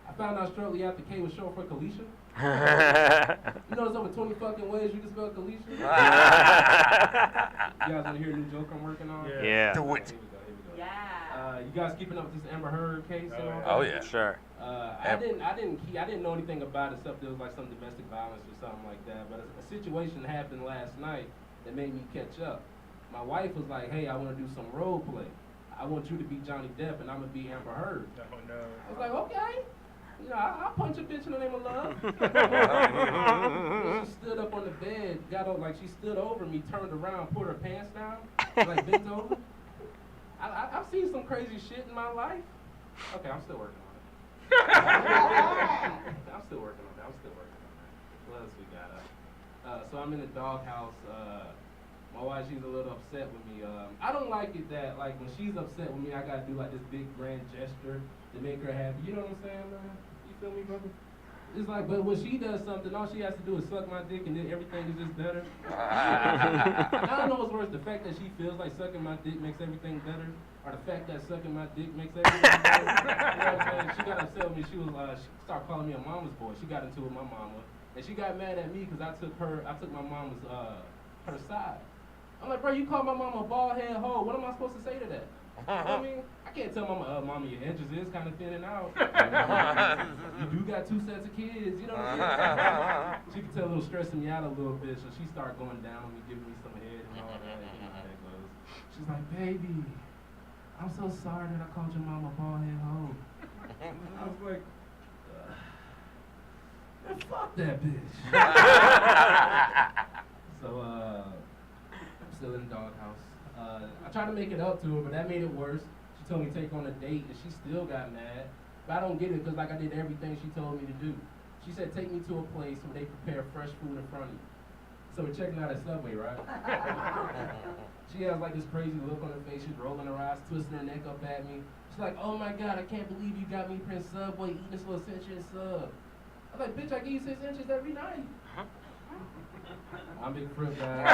I found out shortly after K was short for Kalisha. You know there's over 20 fucking ways you can spell Kalisha? You guys want to hear a new joke I'm working on? Yeah. Do it. Here we go. Yeah. You guys keeping up with this Amber Heard case? Oh yeah. Sure. I didn't know anything about it except there was like some domestic violence or something like that. But a situation happened last night that made me catch up. My wife was like, hey, I want to do some role play. I want you to be Johnny Depp and I'm going to be Amber Heard. Oh, no. I was like, okay. You know, I'll punch a bitch in the name of love. She stood up on the bed, got up, like she stood over me, turned around, put her pants down, like bent over. I've seen some crazy shit in my life. Okay, I'm still working on it. I'm still working on that. What else we got? So I'm in the doghouse. My wife, she's a little upset with me. I don't like it that, like, when she's upset with me, I gotta do, like, this big grand gesture to make her happy. You know what I'm saying, man? You feel me, brother? It's like, but when she does something, all she has to do is suck my dick and then everything is just better. I don't know what's worse, the fact that she feels like sucking my dick makes everything better, or the fact that sucking my dick makes everything better. You know what I'm saying? She got upset with me. She started calling me a mama's boy. She got into it with my mama. And she got mad at me because I took my mama's, her side. I'm like, bro, you call my mama a bald head hoe. What am I supposed to say to that? You know what I mean? I can't tell mama, your edges is kind of thinning out. You do got 2 sets of kids, you know what I'm saying? She could tell it was stressing me out a little bit, so she started going down on me, giving me some head and all that. You know how that goes. She's like, baby, I'm so sorry that I called your mama a bald head hoe. I was like, man, fuck that bitch. So, I'm still in the doghouse. I I tried to make it up to her, but that made it worse. She told me to take on a date, and she still got mad. But I don't get it, because like I did everything she told me to do. She said, take me to a place where they prepare fresh food in front of you. So we're checking out at Subway, right? She has like this crazy look on her face. She's rolling her eyes, twisting her neck up at me. She's like, oh my God, I can't believe you got me Prince Subway eating this little 6-inch sub. I'm like, bitch, I give you 6 inches every night. I'm Big Fripp, guys.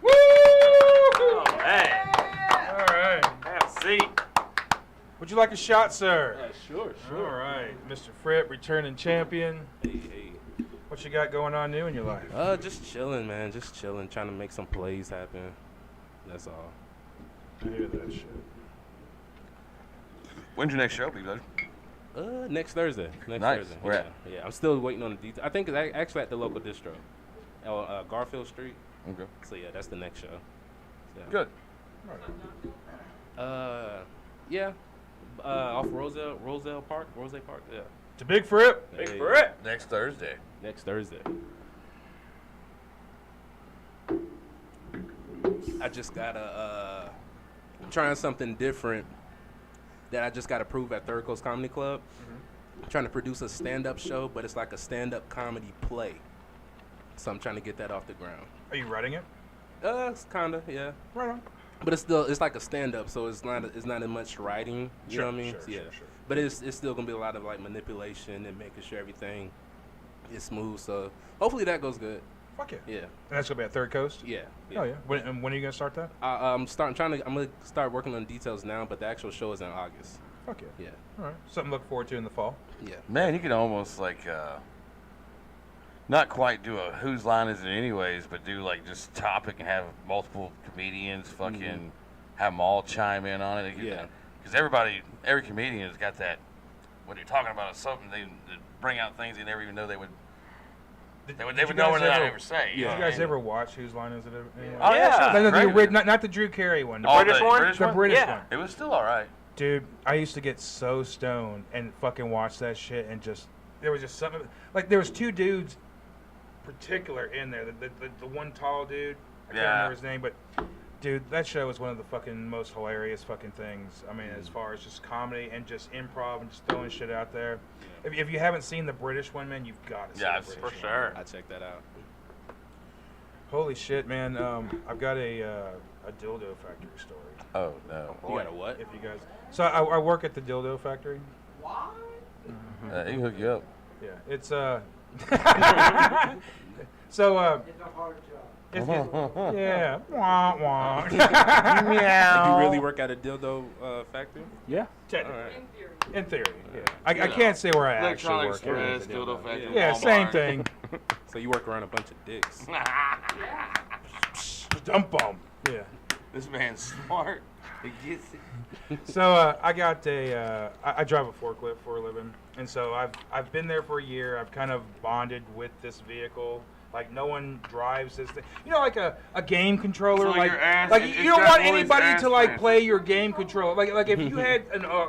Woo! Oh, man. All right. Have a seat. Would you like a shot, sir? Yeah, sure. All right. Mr. Fripp, returning champion. Hey. What you got going on new in your life? Just chilling, man. Just chilling, trying to make some plays happen. That's all. I hear that shit. When's your next show, big buddy? Next Thursday. Nice. Thursday. Where at? Yeah, I'm still waiting on the details. I think it's actually at the local distro, Garfield Street. Okay. So yeah, that's the next show. Yeah. Good. Yeah. Off Roselle Park. Yeah. To Big Fripp. Big Fripp. Next Thursday. Next Thursday. I just gotta I'm trying something different that I just gotta prove at Third Coast Comedy Club. I'm trying to produce a stand-up show, but it's like a stand-up comedy play. So I'm trying to get that off the ground. Are you writing it? It's kinda, yeah. Right on. But it's like a stand-up, so it's not as much writing. You know what I mean? Sure. But it's still gonna be a lot of like manipulation and making sure everything is smooth. So hopefully that goes good. Fuck yeah. Yeah. And that's gonna be at Third Coast. Yeah. Oh yeah. When are you gonna start that? I'm gonna start working on details now, but the actual show is in August. Fuck yeah. Yeah. All right. Something to look forward to in the fall. Yeah. Man, you can almost like not quite do a whose line is it anyways, but do like just topic and have multiple comedians fucking have them all chime in on it. Yeah. Because every comedian has got that. When you're talking about something, they bring out things they never even know they would. They would know what they ever say. Did you guys ever watch Whose Line Is It? Anyway? Oh yeah. Not the Drew Carey one. The British one? The British one. It was still all right. Dude, I used to get so stoned and fucking watch that shit and just there was just something like there was two dudes particular in there. The one tall dude, I can't remember his name, but dude, that show was one of the fucking most hilarious fucking things. I mean, as far as just comedy and just improv and just throwing shit out there. If you haven't seen the British one, man, you've got to see the British for one. sure. I check that out. Holy shit, man! I've got a dildo factory story. Oh no! You got a what? If you guys, so I work at the dildo factory. Why? He can hook you up. Yeah, it's so It's a hard job. yeah. Wah, wah. You really work at a dildo factory? Yeah. Technically. In theory. In theory, yeah. I can't say where I actually work. Express, dildo factory, Yeah, Walmart. same thing. So you work around a bunch of dicks. Dump them. Yeah. This man's smart. He gets it. So I got I drive a forklift for a living, and so I've been there for a year. I've kind of bonded with this vehicle. Like no one drives this thing. You know, like a game controller. So like your ass- like it's you don't got want all these anybody ass to like fans. play your game controller. Like if you had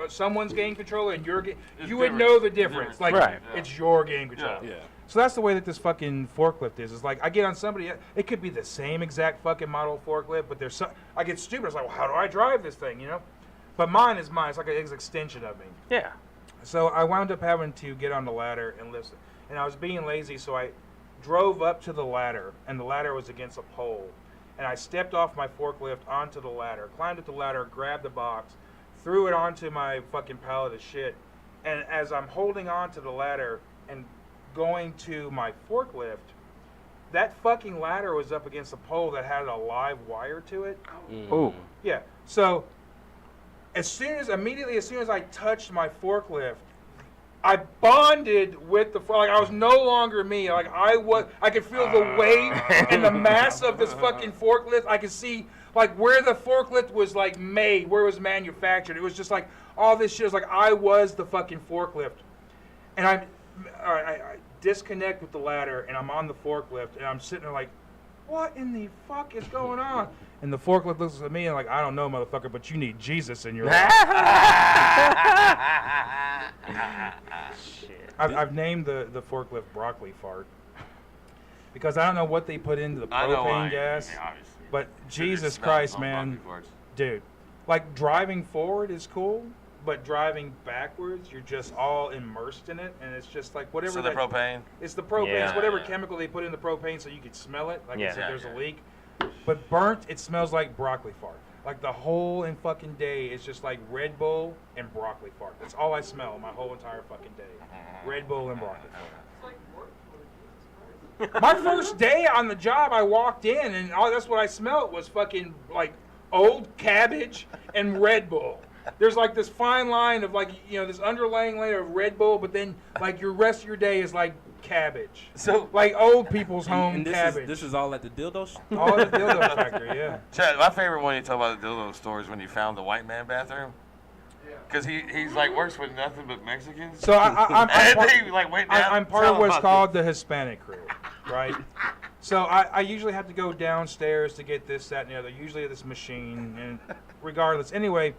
someone's game controller and your game, It's you would different. know the difference. Like Right. it's your game controller. Yeah. So that's the way that this fucking forklift is. It's like I get on somebody. It could be the same exact fucking model forklift, but there's some. I get stupid. It's like, well, how do I drive this thing? You know. But mine is mine. It's like an extension of me. Yeah. So I wound up having to get on the ladder and listen. And I was being lazy, so I drove up to the ladder, and the ladder was against a pole. And I stepped off my forklift onto the ladder, climbed up the ladder, grabbed the box, threw it onto my fucking pallet of shit. And as I'm holding on to the ladder and going to my forklift, that fucking ladder was up against a pole that had a live wire to it. Oh. Yeah. So immediately as soon as I touched my forklift, I bonded with the like I was no longer me. Like I could feel the weight and the mass of this fucking forklift. I could see like where the forklift was like made, where it was manufactured. It was just like all this shit was like I was the fucking forklift. And I disconnect with the ladder and I'm on the forklift and I'm sitting there like, what in the fuck is going on? And the forklift looks at me and like, I don't know, motherfucker, but you need Jesus in your life. Shit. I've named the forklift broccoli fart because I don't know what they put into the I know why. propane gas. Yeah, obviously. But Jesus Christ, man, dude, like driving forward is cool, but driving backwards, you're just all immersed in it, and it's just like whatever. So the propane? It's the propane. Yeah. It's whatever chemical they put in the propane so you could smell it. Like Yeah. if there's a leak. But burnt, it smells like broccoli fart. Like the whole and fucking day is just like Red Bull and broccoli fart. That's all I smell my whole entire fucking day. Red Bull and broccoli fart. My first day on the job, I walked in and all that's what I smelled was fucking like old cabbage and Red Bull. There's like this fine line of like, you know, this underlying layer of Red Bull, but then like your rest of your day is like cabbage. So like old people's home and cabbage. This is all at the dildo All at the dildo factory, yeah. Chad, my favorite one you talk about the dildo store is when you found the white man bathroom. Because he's like works with nothing but Mexicans. So I'm part of what's about called the Hispanic crew, right? So I usually have to go downstairs to get this, that, and the other. Usually at this machine, and regardless. Anyway,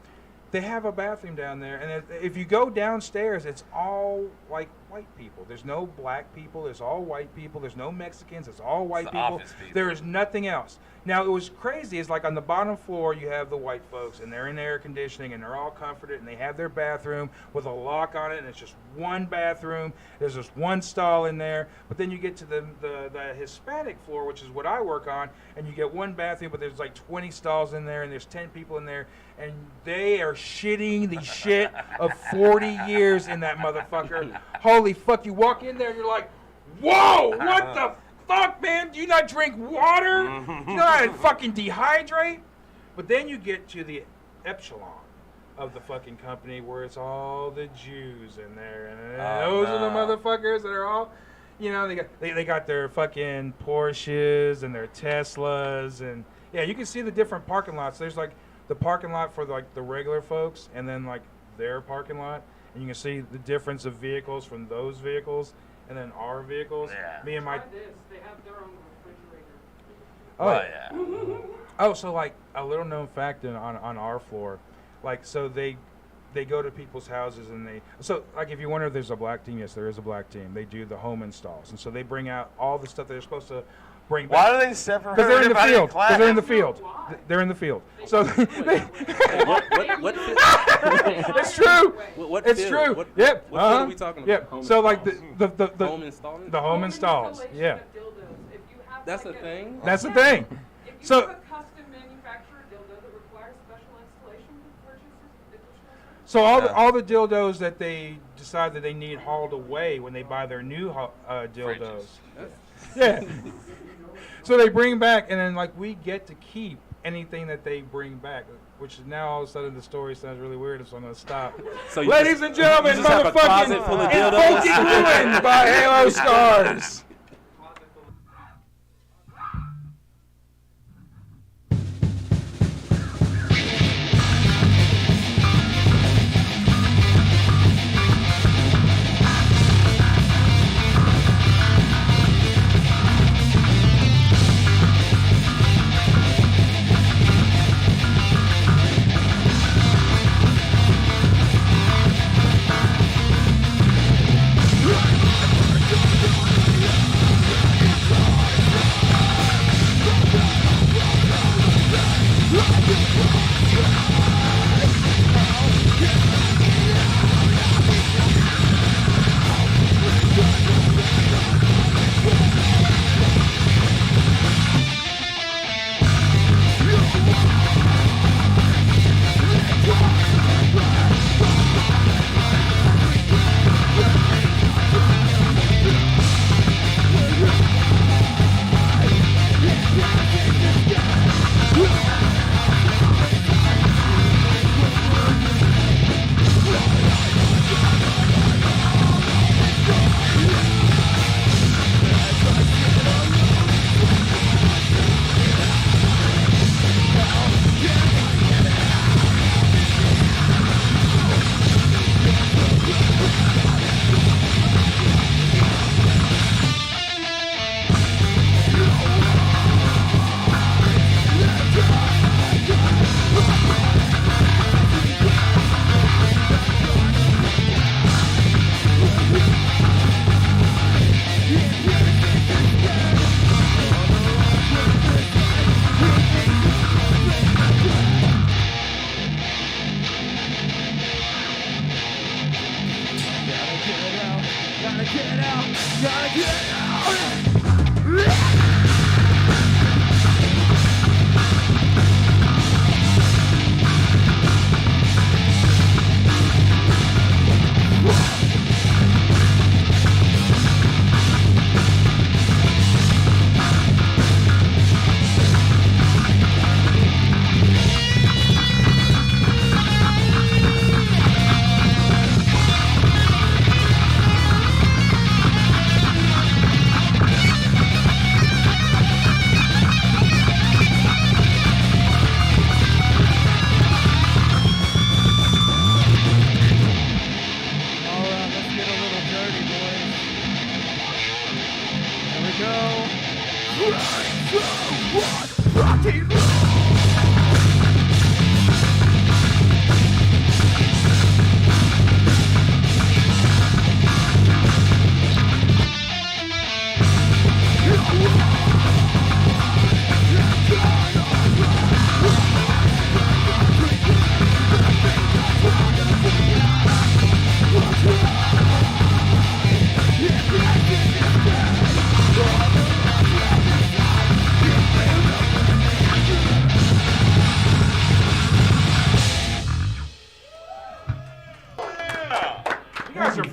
they have a bathroom down there, and if you go downstairs, it's all like white people. There's no black people. There's all white people. There's no Mexicans. It's all white people. Office people. There is nothing else. Now, it was crazy. It's like on the bottom floor, you have the white folks, and they're in air conditioning, and they're all comforted, and they have their bathroom with a lock on it, and it's just one bathroom. There's just one stall in there. But then you get to the Hispanic floor, which is what I work on, and you get one bathroom, but there's like 20 stalls in there, and there's 10 people in there, and they are shitting the shit of 40 years in that motherfucker. Holy fuck, you walk in there, and you're like, whoa, what the fuck, man? Do you not drink water? Do you know how to fucking dehydrate? But then you get to the epsilon of the fucking company where it's all the Jews in there, and those are the motherfuckers that are all, you know, they got their fucking Porsches and their Teslas, and yeah, you can see the different parking lots. There's like the parking lot for like the regular folks, and then like their parking lot, and you can see the difference of vehicles from those vehicles. And then our vehicles, me and my. Try this. They have their own refrigerator. Oh, oh, so like a little known fact on our floor, like so they go to people's houses and so like if you wonder if there's a black team, yes, there is a black team. They do the home installs, and so they bring out all the stuff they're supposed to bring back. Why do they separate? Because they're in the by field. class? Because they're in the field. They're in the field. So it's true. It's true. Yep. What field are we talking about? Yep. So like the home installing. The home installs. Yeah. That's a thing. That's the thing. If So. you have a custom manufactured dildo that requires special installation purchases, So all the dildos that they decide that they need hauled away when they buy their new dildos. Yeah. So they bring back, and then like we get to keep anything that they bring back, which is now all of a sudden the story sounds really weird, so I'm gonna stop. So ladies and gentlemen, motherfucking Invoking Ruins by Halo Stars.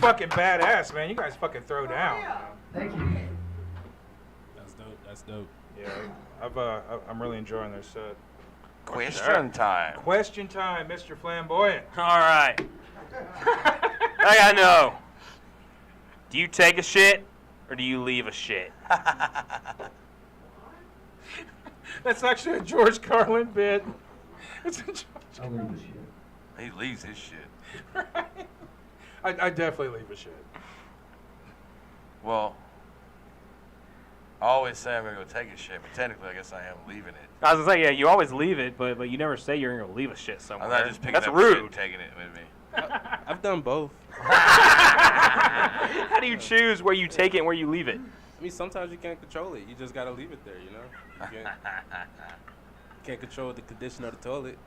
fucking badass, man. You guys fucking throw down. Thank you. That's dope. That's dope. Yeah, I'm really enjoying this set. Question time. Question time, Mr. Flamboyant. All right. I gotta know. Do you take a shit or do you leave a shit? That's actually a George Carlin bit. It's a George. I'll leave the shit. He leaves his shit. Right. I definitely leave a shit. Well, I always say I'm gonna go take a shit, but technically I guess I am leaving it. I was gonna say, yeah, you always leave it, but you never say you're gonna leave a shit somewhere. I'm not just picking That's up rude. shit and taking it with me. I've done both. How do you choose where you take it and where you leave it? I mean, sometimes you can't control it. You just gotta leave it there, you know? You can't control the condition of the toilet.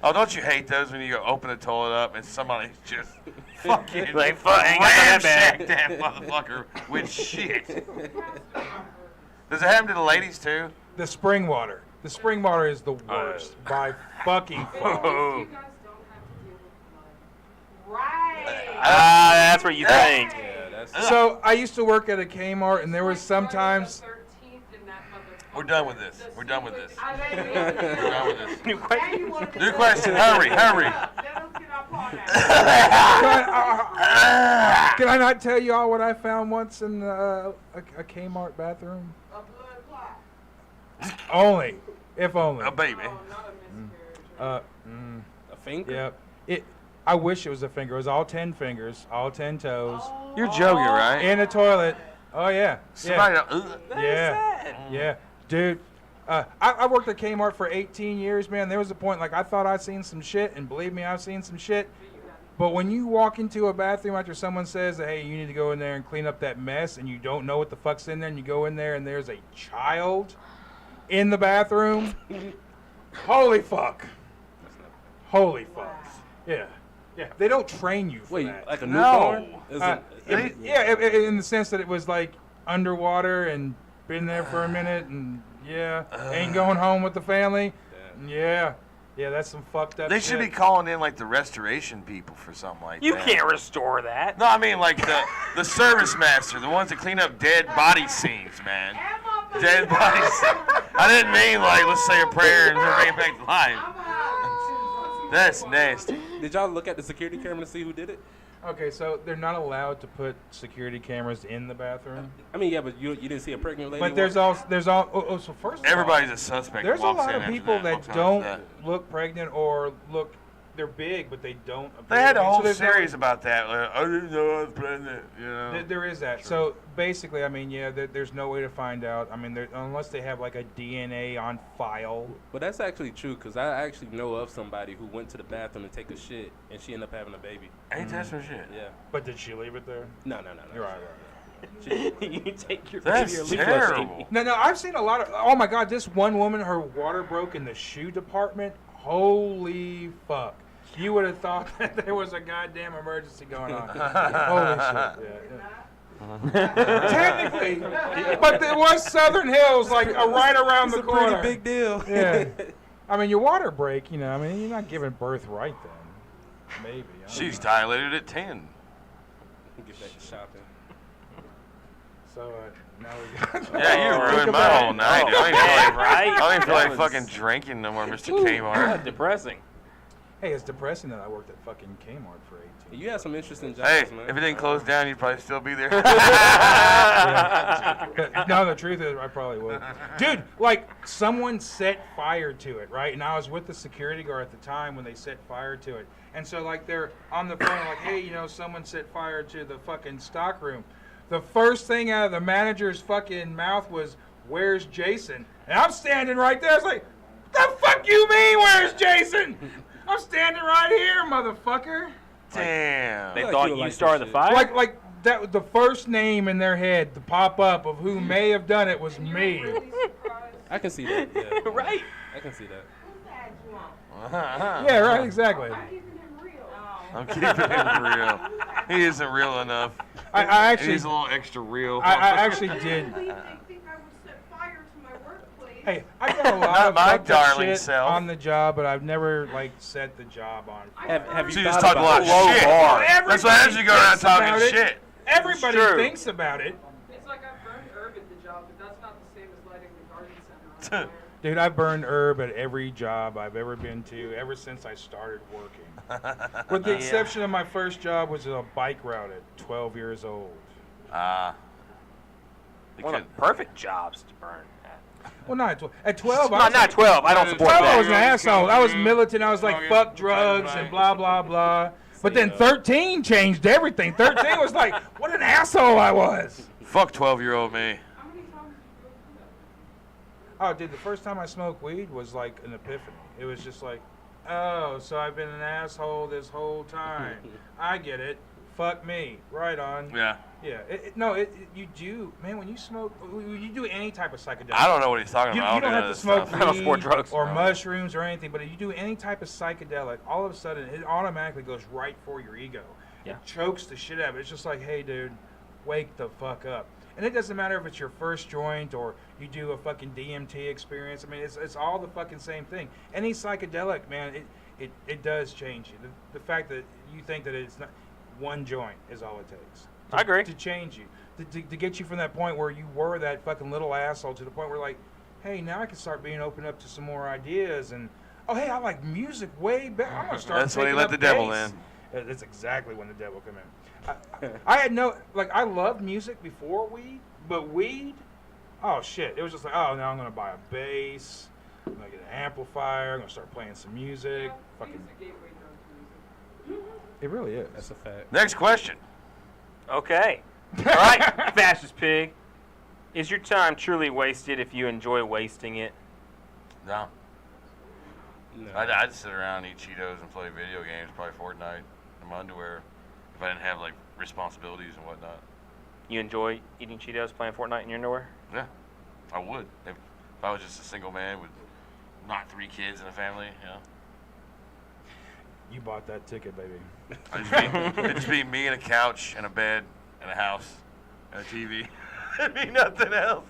Oh, don't you hate those when you go open the toilet up and somebody's just fucking like, fuck, ain't got that bad. ramshack that motherfucker with shit. Does it happen to the ladies too? The spring water. The spring water is the worst by fucking far. You guys don't have to deal with mud. Right. That's what you think. Yeah, that's So I used to work at a Kmart, and there was sometimes. We're done with this. We're done with this. We're done with this. New question. New question. Hurry, hurry. Can I not tell you all what I found once in a Kmart bathroom? A blood clot. Only, if only. A baby. a finger? Yep. I wish it was a finger. It was all 10 fingers, all 10 toes. You're joking, right? In a toilet. Oh yeah. Somebody. Yeah. Dude, I worked at Kmart for 18 years, man. There was a point, like, I thought I'd seen some shit, and believe me, I've seen some shit. But when you walk into a bathroom after someone says, hey, you need to go in there and clean up that mess, and you don't know what the fuck's in there, and you go in there and there's a child in the bathroom, holy fuck. Holy fuck. Yeah. They don't train you for that. Like a newborn? In the sense that it was, like, underwater and been there for a minute, and ain't going home with the family. Yeah, that's some fucked up They shit. should be calling in like the restoration people for something like You that. can't restore that. No, I mean like the service master, the ones that clean up dead body scenes, man. Dead body scenes. I didn't mean like let's say a prayer and bring it back to life. That's nasty. Did y'all look at the security camera to see who did it? Okay, so they're not allowed to put security cameras in the bathroom. I mean, yeah, but you didn't see a pregnant lady. But there's all so first of all, Everybody's a suspect. there's a walks lot in of after people that walks out don't after look pregnant or look they're big, but they don't. They had a whole there's series about that. Like, I didn't know I was pregnant. You know. There is that. So basically, I mean, there's no way to find out. I mean, unless they have like a DNA on file. But that's actually true, because I actually know of somebody who went to the bathroom to take a shit, and she ended up having a baby. Ain't that some shit? Yeah. But did she leave it there? No. You're right. You take your That's baby or leave terrible. No, I've seen a lot of. Oh my God, this one woman, her water broke in the shoe department. Holy fuck! You would have thought that there was a goddamn emergency going on. Holy shit! Yeah. Technically, but there was Southern Hills, like right around the corner. Pretty big deal. Yeah. I mean, your water break. You know, I mean, you're not giving birth right then. Maybe. She's dilated at 10. Get back to shopping. So now we got. Yeah, you ruined my whole night. Dude. I don't even feel like That fucking was- drinking no more, Mr. Ooh, Kmart. that's depressing. Hey, it's depressing that I worked at fucking Kmart for 18. You had some interesting jobs, Hey, man. if it didn't close down, you'd probably still be there. No, the truth is, I probably would. Dude, like, someone set fire to it, right? And I was with the security guard at the time when they set fire to it. And so, like, they're on the phone, like, hey, you know, someone set fire to the fucking stock room. The first thing out of the manager's fucking mouth was, where's Jason? And I'm standing right there. I was like, the fuck you mean, where's Jason? I'm standing right here, motherfucker. Damn. They like thought you you like started this the shit. fire? Like that, the first name in their head to pop up of who may have done it was me. I can see that. Yeah. Right. I can see that. Yeah, right, exactly. I'm keeping him real. He isn't real enough. I actually, He's a little extra real. I actually did. They think I would set fire to my workplace. Hey, I've done a lot Not of my fucked up darling shit self. on the job, but I've never like set the job on fire. Have So you you just thought talk a lot of about shit. Well, That's what happens. You go around thinks about talking it. shit. Everybody true. thinks about it. It's like I've burned herb at the job, but that's not the same as lighting the garden center on fire. Dude, I've burned herb at every job I've ever been to ever since I started working. With the exception of my first job, which was a bike route at 12 years old. One of the perfect jobs to burn. Well, not at 12. At 12, Not, not 12. I don't support 12, that. I was an asshole. I was militant. I was like, fuck drugs and blah, blah, blah. But then 13 changed everything. 13 was like, what an asshole I was. Fuck 12-year-old me. Oh, dude, the first time I smoked weed was like an epiphany. It was just like, oh, so I've been an asshole this whole time. I get it. Fuck me. Right on. Yeah. Yeah. You do, man, when you smoke, when you do any type of psychedelic. I don't know what he's talking about. You don't have to smoke I don't support weed drugs. or mushrooms or anything, but if you do any type of psychedelic, all of a sudden it automatically goes right for your ego. Yeah. It chokes the shit out of it. It's just like, hey, dude, wake the fuck up. And it doesn't matter if it's your first joint or you do a fucking DMT experience. I mean, it's all the fucking same thing. Any psychedelic, man, it does change you. The fact that you think that it's not one joint is all it takes. I agree. To change you. To get you from that point where you were that fucking little asshole to the point where like, hey, now I can start being open up to some more ideas and, oh, hey, I like music way better. I'm going to start That's when he taking let up the devil bass. in. That's exactly when the devil come in. I had no, like, I loved music before weed, but weed, oh shit. It was just like, oh, now I'm going to buy a bass, I'm going to get an amplifier, I'm going to start playing some music. Fucking, it really is. That's a fact. Next question. Okay. All right, Fascist Pig. Is your time truly wasted if you enjoy wasting it? No. No. I'd sit around, eat Cheetos, and play video games, probably Fortnite, in my underwear, if I didn't have like responsibilities and whatnot. You enjoy eating Cheetos, playing Fortnite in your underwear? Yeah, I would. If I was just a single man with not 3 kids and a family, you know. You bought that ticket, baby. It'd just be me and a couch and a bed and a house and a TV. It'd be nothing else.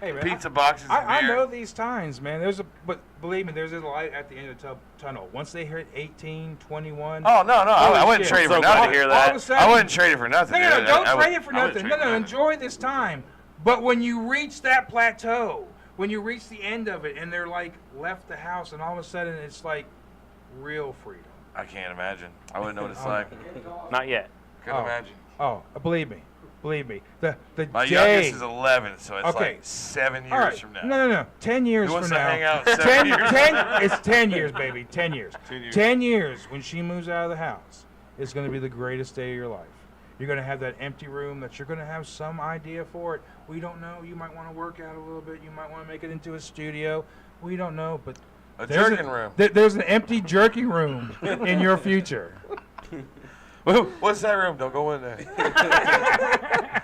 Hey, man, Pizza boxes and I beer. know these times, man. But believe me, there's a light at the end of the tunnel. Once they hit 18, 21. Oh, no, I wouldn't trade it for nothing. All of a sudden, I wouldn't trade it for nothing. No, dude. don't I trade it for I wouldn't nothing. trade it for Enjoy this time. But when you reach that plateau, when you reach the end of it, and they're like left the house, and all of a sudden it's like real freedom. I can't imagine. I wouldn't know what it's like. Not yet. Couldn't imagine. Oh, believe me. The My day. youngest is 11, so it's Okay. like 7 years All right. from now. No. 10 years Who wants from to now. hang out 7 years? It's 10 years, baby. 10 years. 10 years. 10 years when she moves out of the house. It's going to be the greatest day of your life. You're going to have that empty room that you're going to have some idea for it. We don't know. You might want to work out a little bit. You might want to make it into a studio. We don't know, but A jerking room. There's an empty jerking room in your future. What's that room? Don't go in there.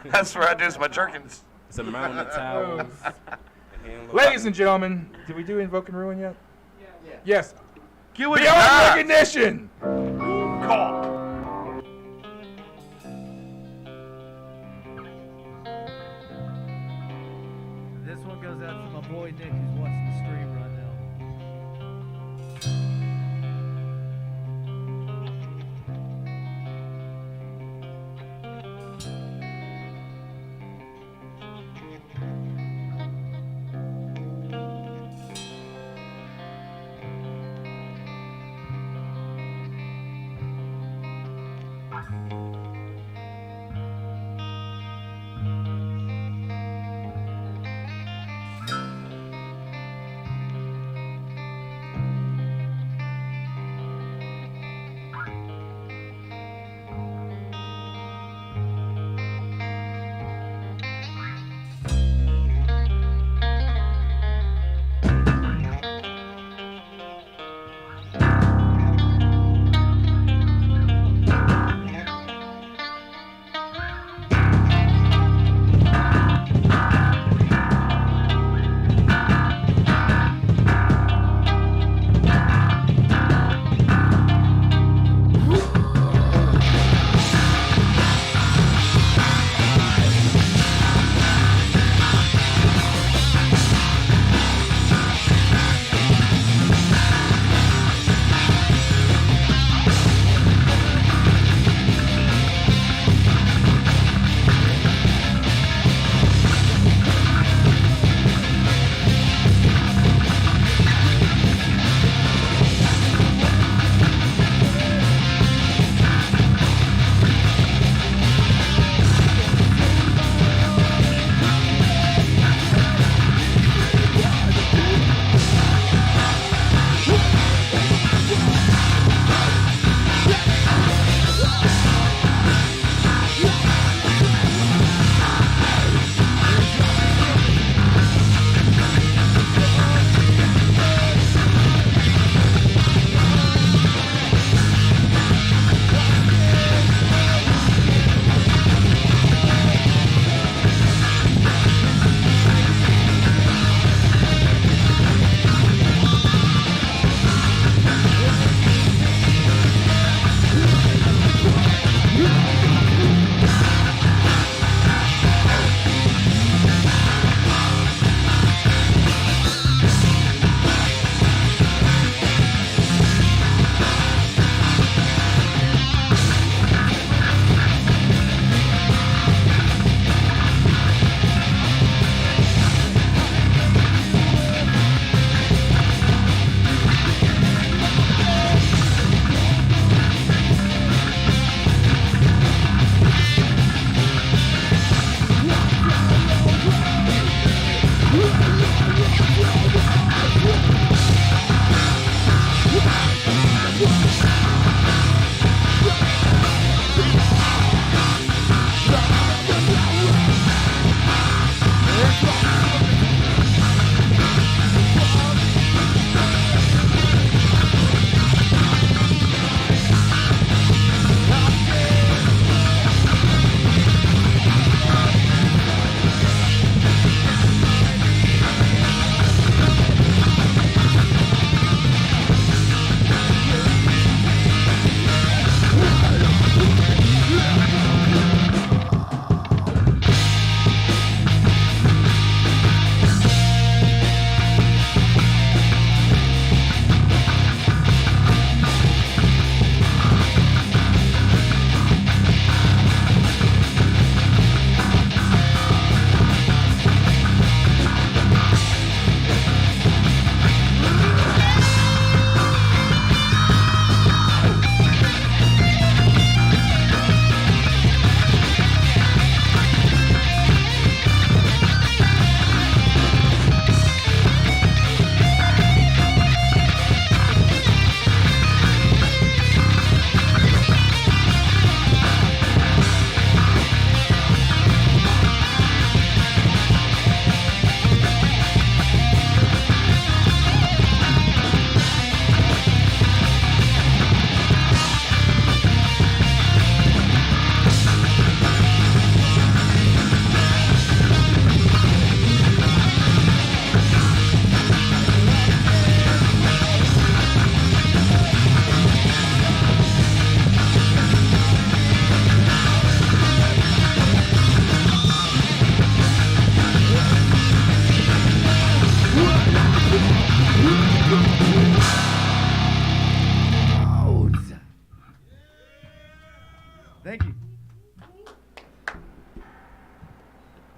That's where I do my jerkins. It's a mountain of towels. Ladies and gentlemen, did we do Invoke and Ruin yet? Yeah. Yes. Cue it Beyond up. recognition. Call. This one goes out to my boy Nick who's watching the stream right now.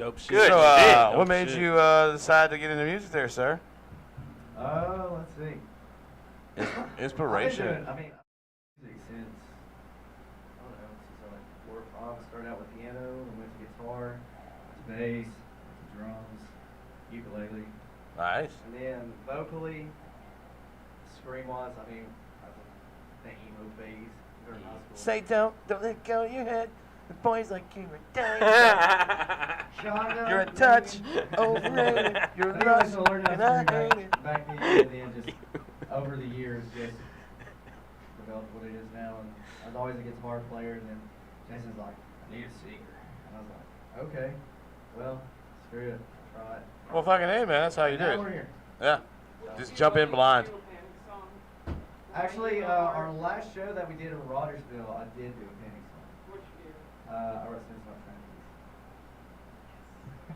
Dope shit. Good So, shit. what Dope made shit. you decide to get into music there, sir? Let's see. Inspiration. I mean, music since, I don't know, since I was like 4 or 5. I started out with piano, then went to guitar, to bass, to drums, ukulele. Nice. And then vocally, scream-wise, I mean, I was in the emo phase during high school. Say don't let go of your head. The boys like you are dying. You're a touch overrated. You're a lush, I learned and how I to hate scream it. back then, and then just over the years, just developed what it is now. And I was always a guitar player, and then Jason's like, I need a singer. And I was like, okay, well, screw it, try it. Well, fucking hey, man, that's how you do Now it. we're here. Yeah. Just jump in blind. Actually, our last show that we did in Rogersville, I did do a Panic song. Which year? I wrote Since My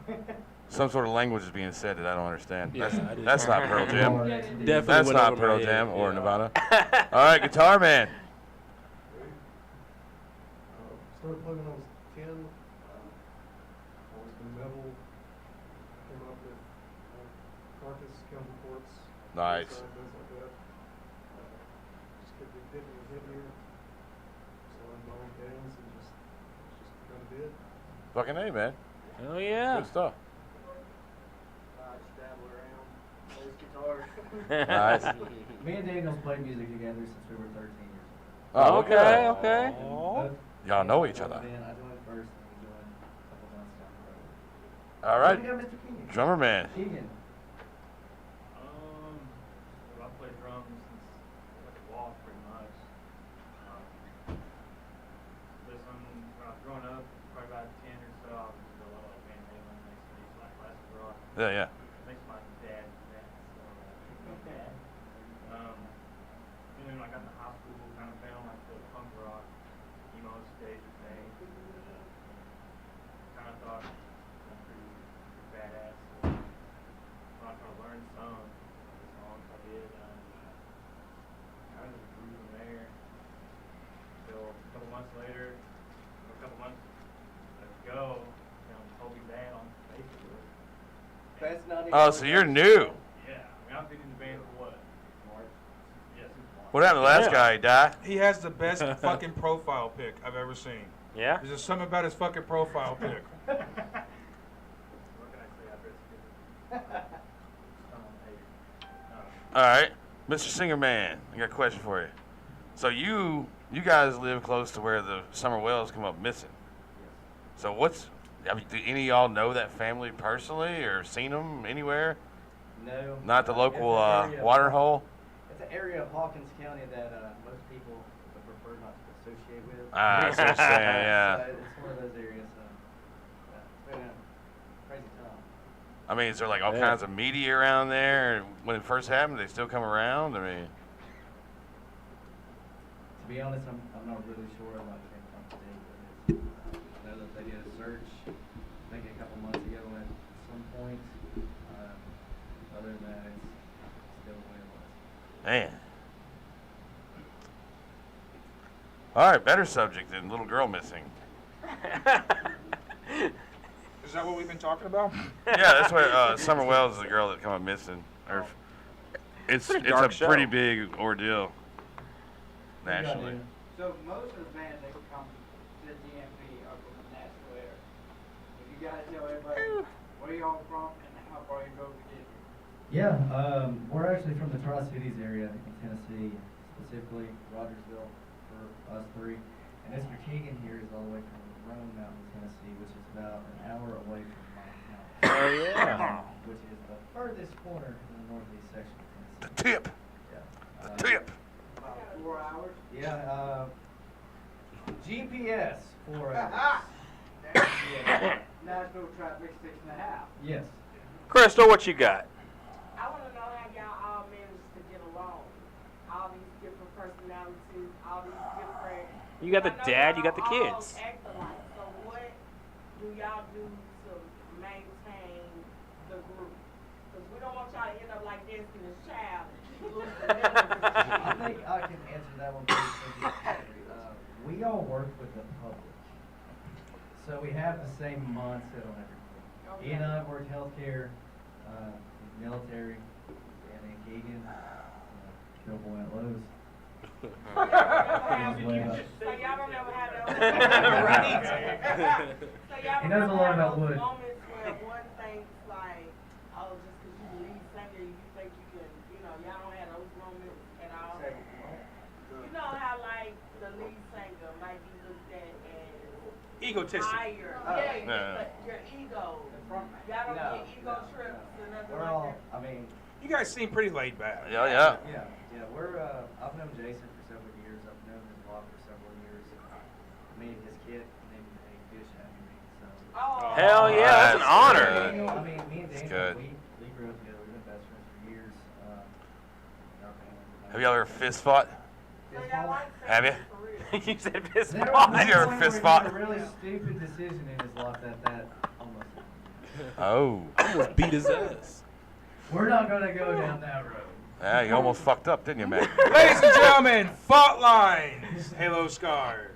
Friends. Some sort of language is being said that I don't understand. Yeah, I did. That's not Pearl Jam. Definitely That's went not over Pearl my Jam head, or yeah. Nirvana. All right, Guitar Man. Started playing when I was 10. Always been metal. Came up with Carcass, Chemical Corpse. Nice. Things like that. Just kept hitting and hitting here. Started my own bands and just kind of did. Fucking hey, man. Oh yeah. Good stuff. Just dabble around. Plays guitar. Nice. Me and Daniel's played music together since we were 13 years old. Oh, Okay, okay. Y'all know each other. Then I joined first, and we joined a couple months down the road. All right. We got Mr. Keegan. Drummer Man. Keegan. I played drums since like a walk, pretty much. When I was growing up, probably about 10 or so, I was just a lot of Van Halen, makes me like classic rock. Yeah, yeah. Makes my dad dance. And then when I got into high school, kind of found like the punk rock, emo stage of thing. Kind of thought I'm pretty badass. So when I kind of learned some of the songs I did, kind of just grew from there. Until a couple months later, a couple months ago, Toby Band on Facebook. That's not Oh, so you're new. Yeah, I mean, I've been in the band for what? March? Yeah, since March. What happened to the last guy? He died? He has the best fucking profile pic I've ever seen. Yeah? There's just something about his fucking profile pic. What can I say? I dress good. All right. Mr. Singer Man, I got a question for you. So you guys live close to where the summer whales come up missing. So do any of y'all know that family personally or seen them anywhere? No. Not the local It's an area water of- hole? It's an area of Hawkins County that most people would prefer not to associate with. Ah, that's what I'm saying, yeah. So it's one of those areas. It's been a crazy time. I mean, is there like all kinds of media around there? When it first happened, they still come around? I mean, To be honest, I'm not really sure. I'm not up to date with it. I know that they did a search, I think a couple months ago at some point. Other than that, it's still the way it was. man. All right, better subject than little girl missing. Is that what we've been talking about? Yeah, that's where Summer Wells is the girl that come up missing. Or it's Pretty a dark show. pretty big ordeal nationally. So most of the bands that come to the DMV are from the Nashville area. If you guys tell everybody where y'all from and how far you drove to get here. Yeah, we're actually from the Tri-Cities area in Tennessee, specifically Rogersville for us three. And Mr. Keegan here is all the way from Roan Mountain, Tennessee, which is about an hour away from my house. Oh, yeah. Which is the furthest corner in the northeast section of Tennessee. The tip. Yeah. The tip. About 4 hours. Yeah, GPS 4 hours. Yeah. Nashville traffic 6.5. Yes. Khristal, what you got? I want to know how y'all all managed to get along. All these different personalities, all these different. You got the I know dad, you got the y'all all kids. act alike. So what do y'all do to maintain the group? Because we don't want y'all to end up like Destiny's Child. I think I can answer that one pretty simply. We all work with the public. So we have the same mindset on everything. He and I worked healthcare, military, and then Keegan, Billboy at Lowe's. So y'all don't ever have those. Right. So y'all He don't knows a ever lot have about those wood. moments where one thinks like, oh, just because you the lead singer, you think you can, y'all don't have those moments at all. You know how like the lead singer might be looked at as Egotistic. higher. But your ego. Y'all don't get ego trips or nothing We're like all, that. I mean, You guys seem pretty laid back. Yeah. we're, I've known Jason for several years. I've known his mom for several years. Me and his kid named a fish after me, so. Oh. Hell yeah, that's an honor. Daniel, I mean, me and That's Daniel, good. we grew up together. We've been best friends for years. Our family. Have y'all ever fist fought? So y'all like Have you? for real. You said fist There bump. was You ever one fist where he made fought? a really stupid decision in his life that almost. Oh. Almost beat his ass. We're not gonna go down that road. Yeah, you almost fucked up, didn't you, man? Ladies and gentlemen, Fault Lines, Halo Scars.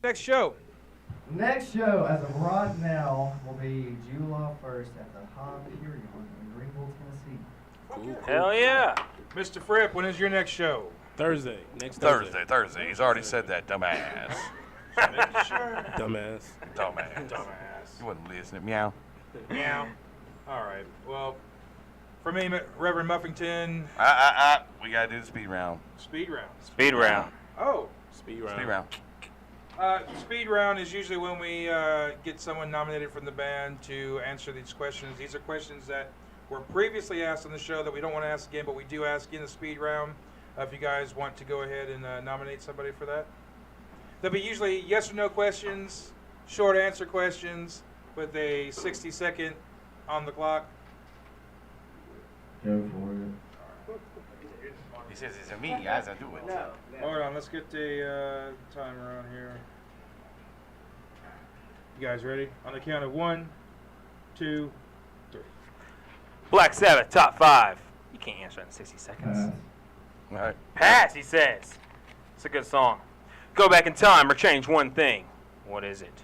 Next show. Next show, as of right now, will be July 1st at the Hyperion in Greenville, Tennessee. Hell yeah. Mr. Fripp, when is your next show? Thursday. Next Thursday. He's already said that, dumbass. Dumbass. You wouldn't listen. Meow. Meow. All right. Well, for me, Reverend Muffington. We gotta do the speed round. Speed round. Speed round. Oh. Speed round. Speed round. Speed round is usually when we get someone nominated from the band to answer these questions. These are questions that were previously asked on the show that we don't want to ask again, but we do ask in the speed round. If you guys want to go ahead and nominate somebody for that. There'll be usually yes or no questions, short answer questions, with a 60-second on the clock. Go for it. He says it's me, guys. I do it. No. Hold on, let's get the timer on here. You guys ready? On the count of 1, 2, 3. Black Sabbath, top 5. You can't answer that in 60 seconds. All right. Pass, he says. It's a good song. Go back in time or change one thing. What is it?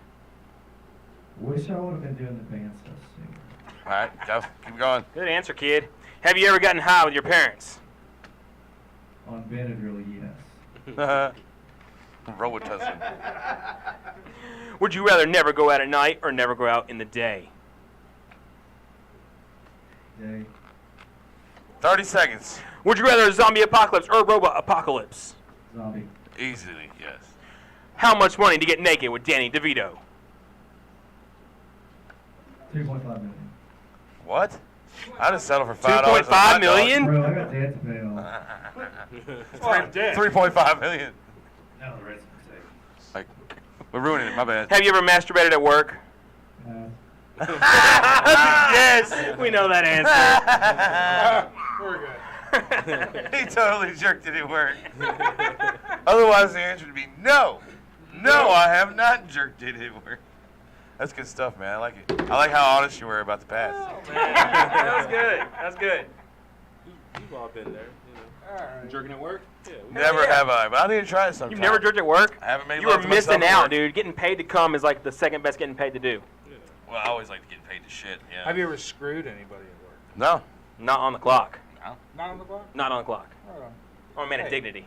Wish I would have been doing the band stuff sooner. All right, go. Keep going. Good answer, kid. Have you ever gotten high with your parents? On Benadryl, yes. Robitussin. Would you rather never go out at night or never go out in the day? Day. 30 seconds. Would you rather a zombie apocalypse or a robot apocalypse? Zombie. Easily, yes. How much money to get naked with Danny DeVito? 2.5 million. What? I just settle for $5. 2.5 million? Bro, I got debt to pay off. 3.5 million. No, the rest of Like, we're ruining it. My bad. Have you ever masturbated at work? Yes, we know that answer. We're good. He totally jerked it at work. Otherwise, the answer would be no. No, I have not jerked it at work. That's good stuff, man. I like it. I like how honest you were about the past. That was good. That's good. You've all been there, you know. Alright. Jerking at work? Yeah. Never have I, but I need to try it sometime. You've never jerked at work? I haven't made You love were to myself missing at out, work. dude. Getting paid to come is like the second best getting paid to do. Well, I always like to get paid to shit. Yeah. Have you ever screwed anybody at work? No. Not on the clock. No. Not on the clock? Not on the clock. Hold on. Or a man of Hey. dignity.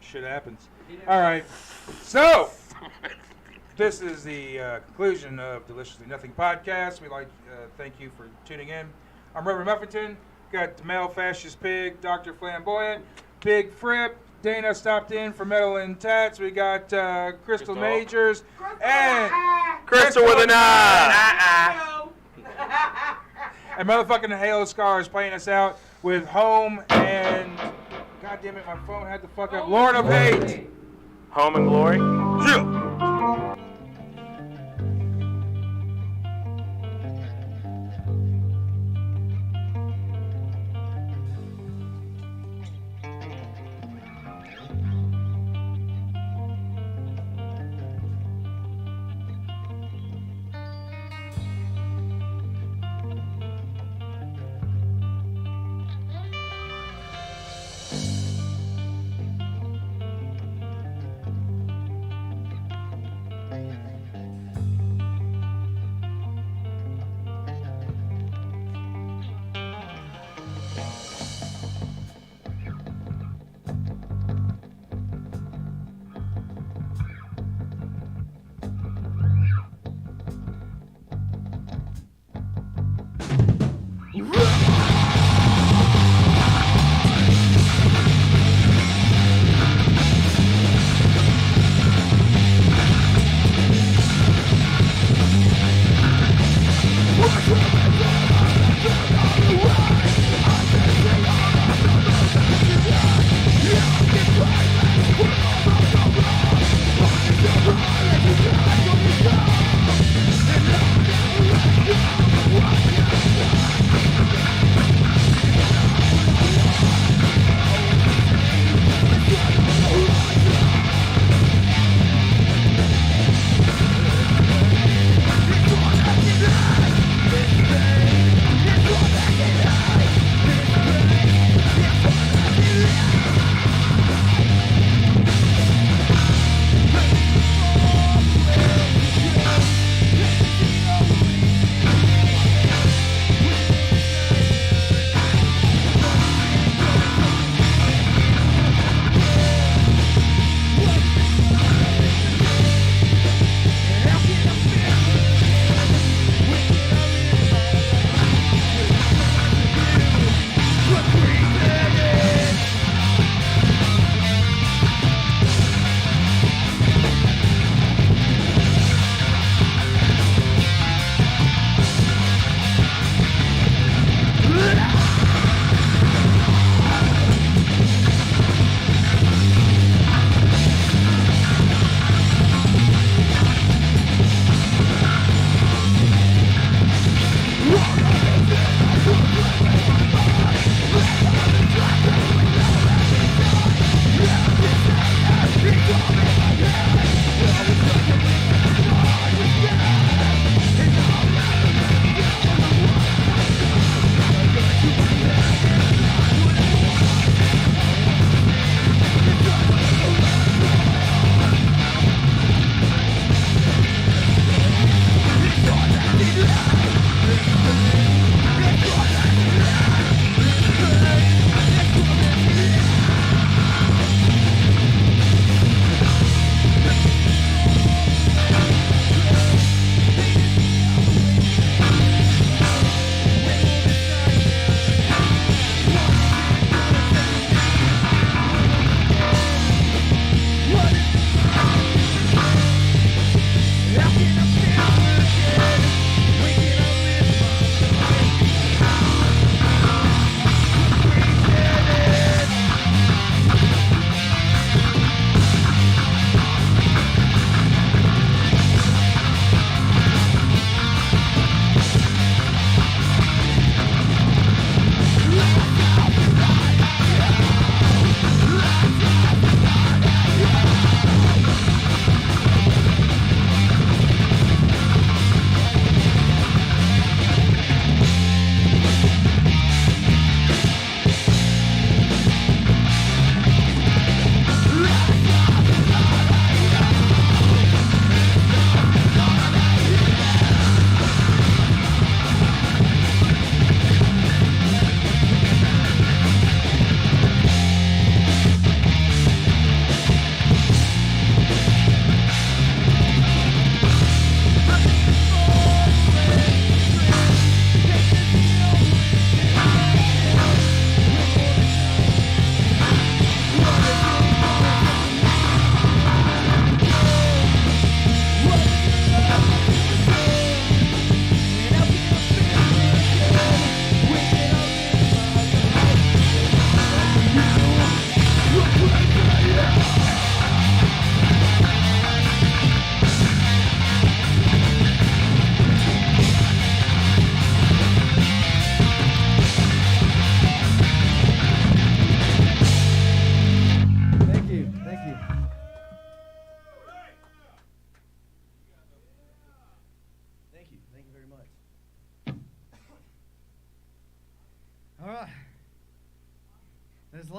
Shit happens. All right. So, this is the conclusion of Deliciously Nothing podcast. We'd like to thank you for tuning in. I'm Reverend Muffington. Got the male fascist pig, Dr. Flamboyant, Big Fripp. Dana stopped in for Metal and Tats. We got Khristal Majors and Khristal with an eye. And motherfucking Halo Scars playing us out with Home and God damn it, my phone had to fuck up. Lord of Hate. Home and Glory. Yeah.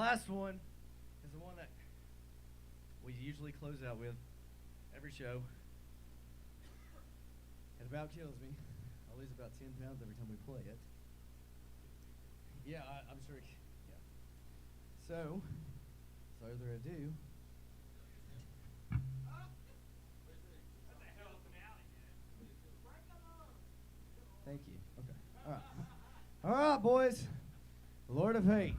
last one is the one that we usually close out with every show. It about kills me. I lose about 10 pounds every time we play it. Yeah, I'm sure. Yeah. So, without further ado. Thank you. Okay. All right. All right, boys. Lord of Hate.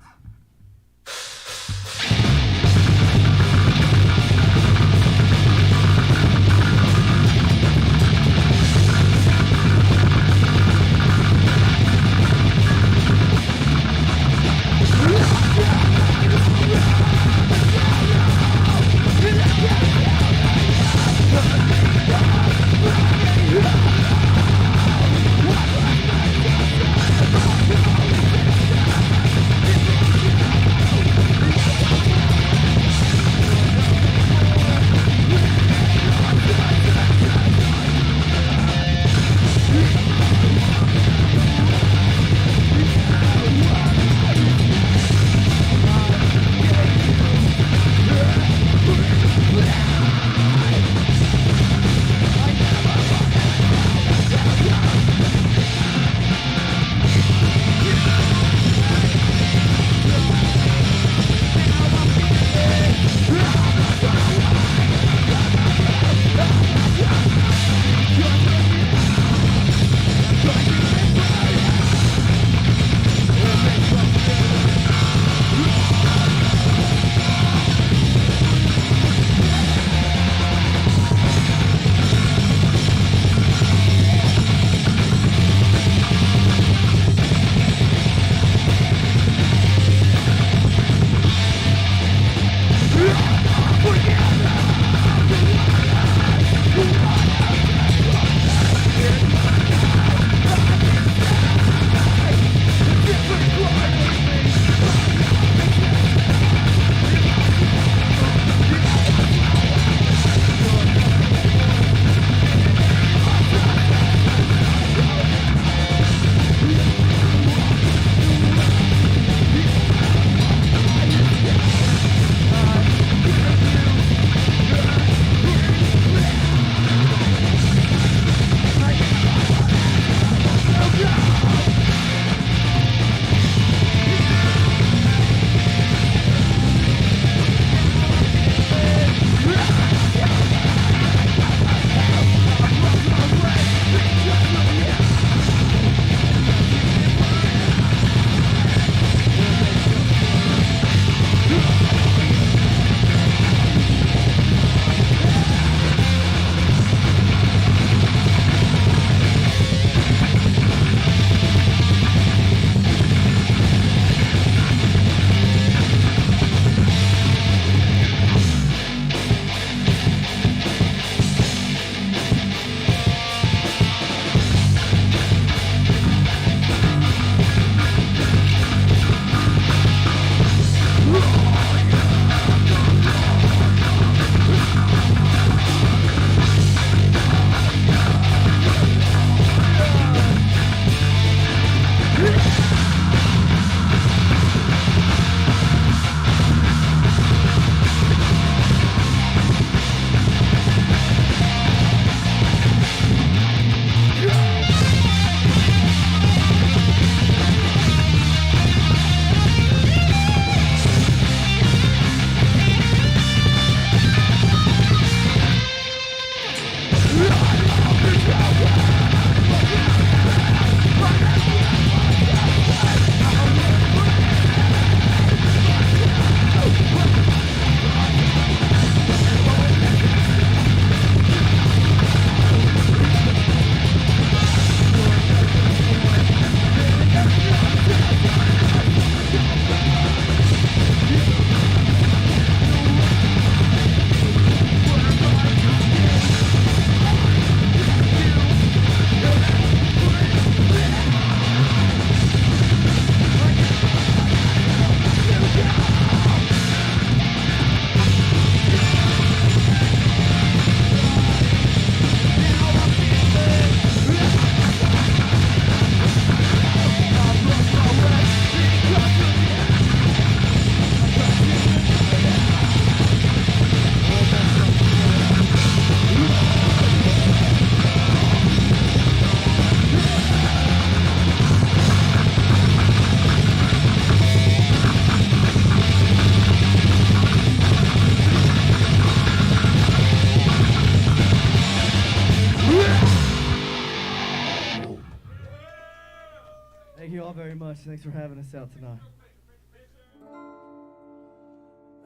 much. Thanks for having us out tonight.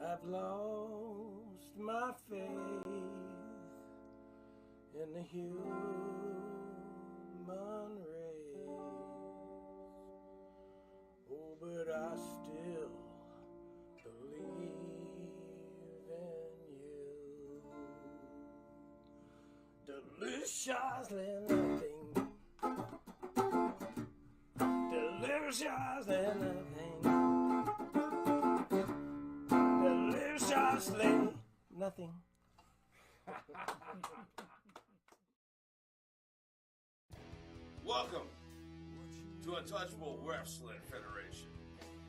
I've lost my faith in the human race. Oh, but I still believe in you. Deliciously nothing. Deliciously nothing. Deliciously nothing. Welcome to Untouchable Wrestling Federation.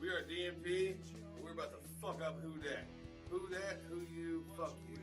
We are DMP, and we're about to fuck up Who Dat. Who Dat, who you, fuck you.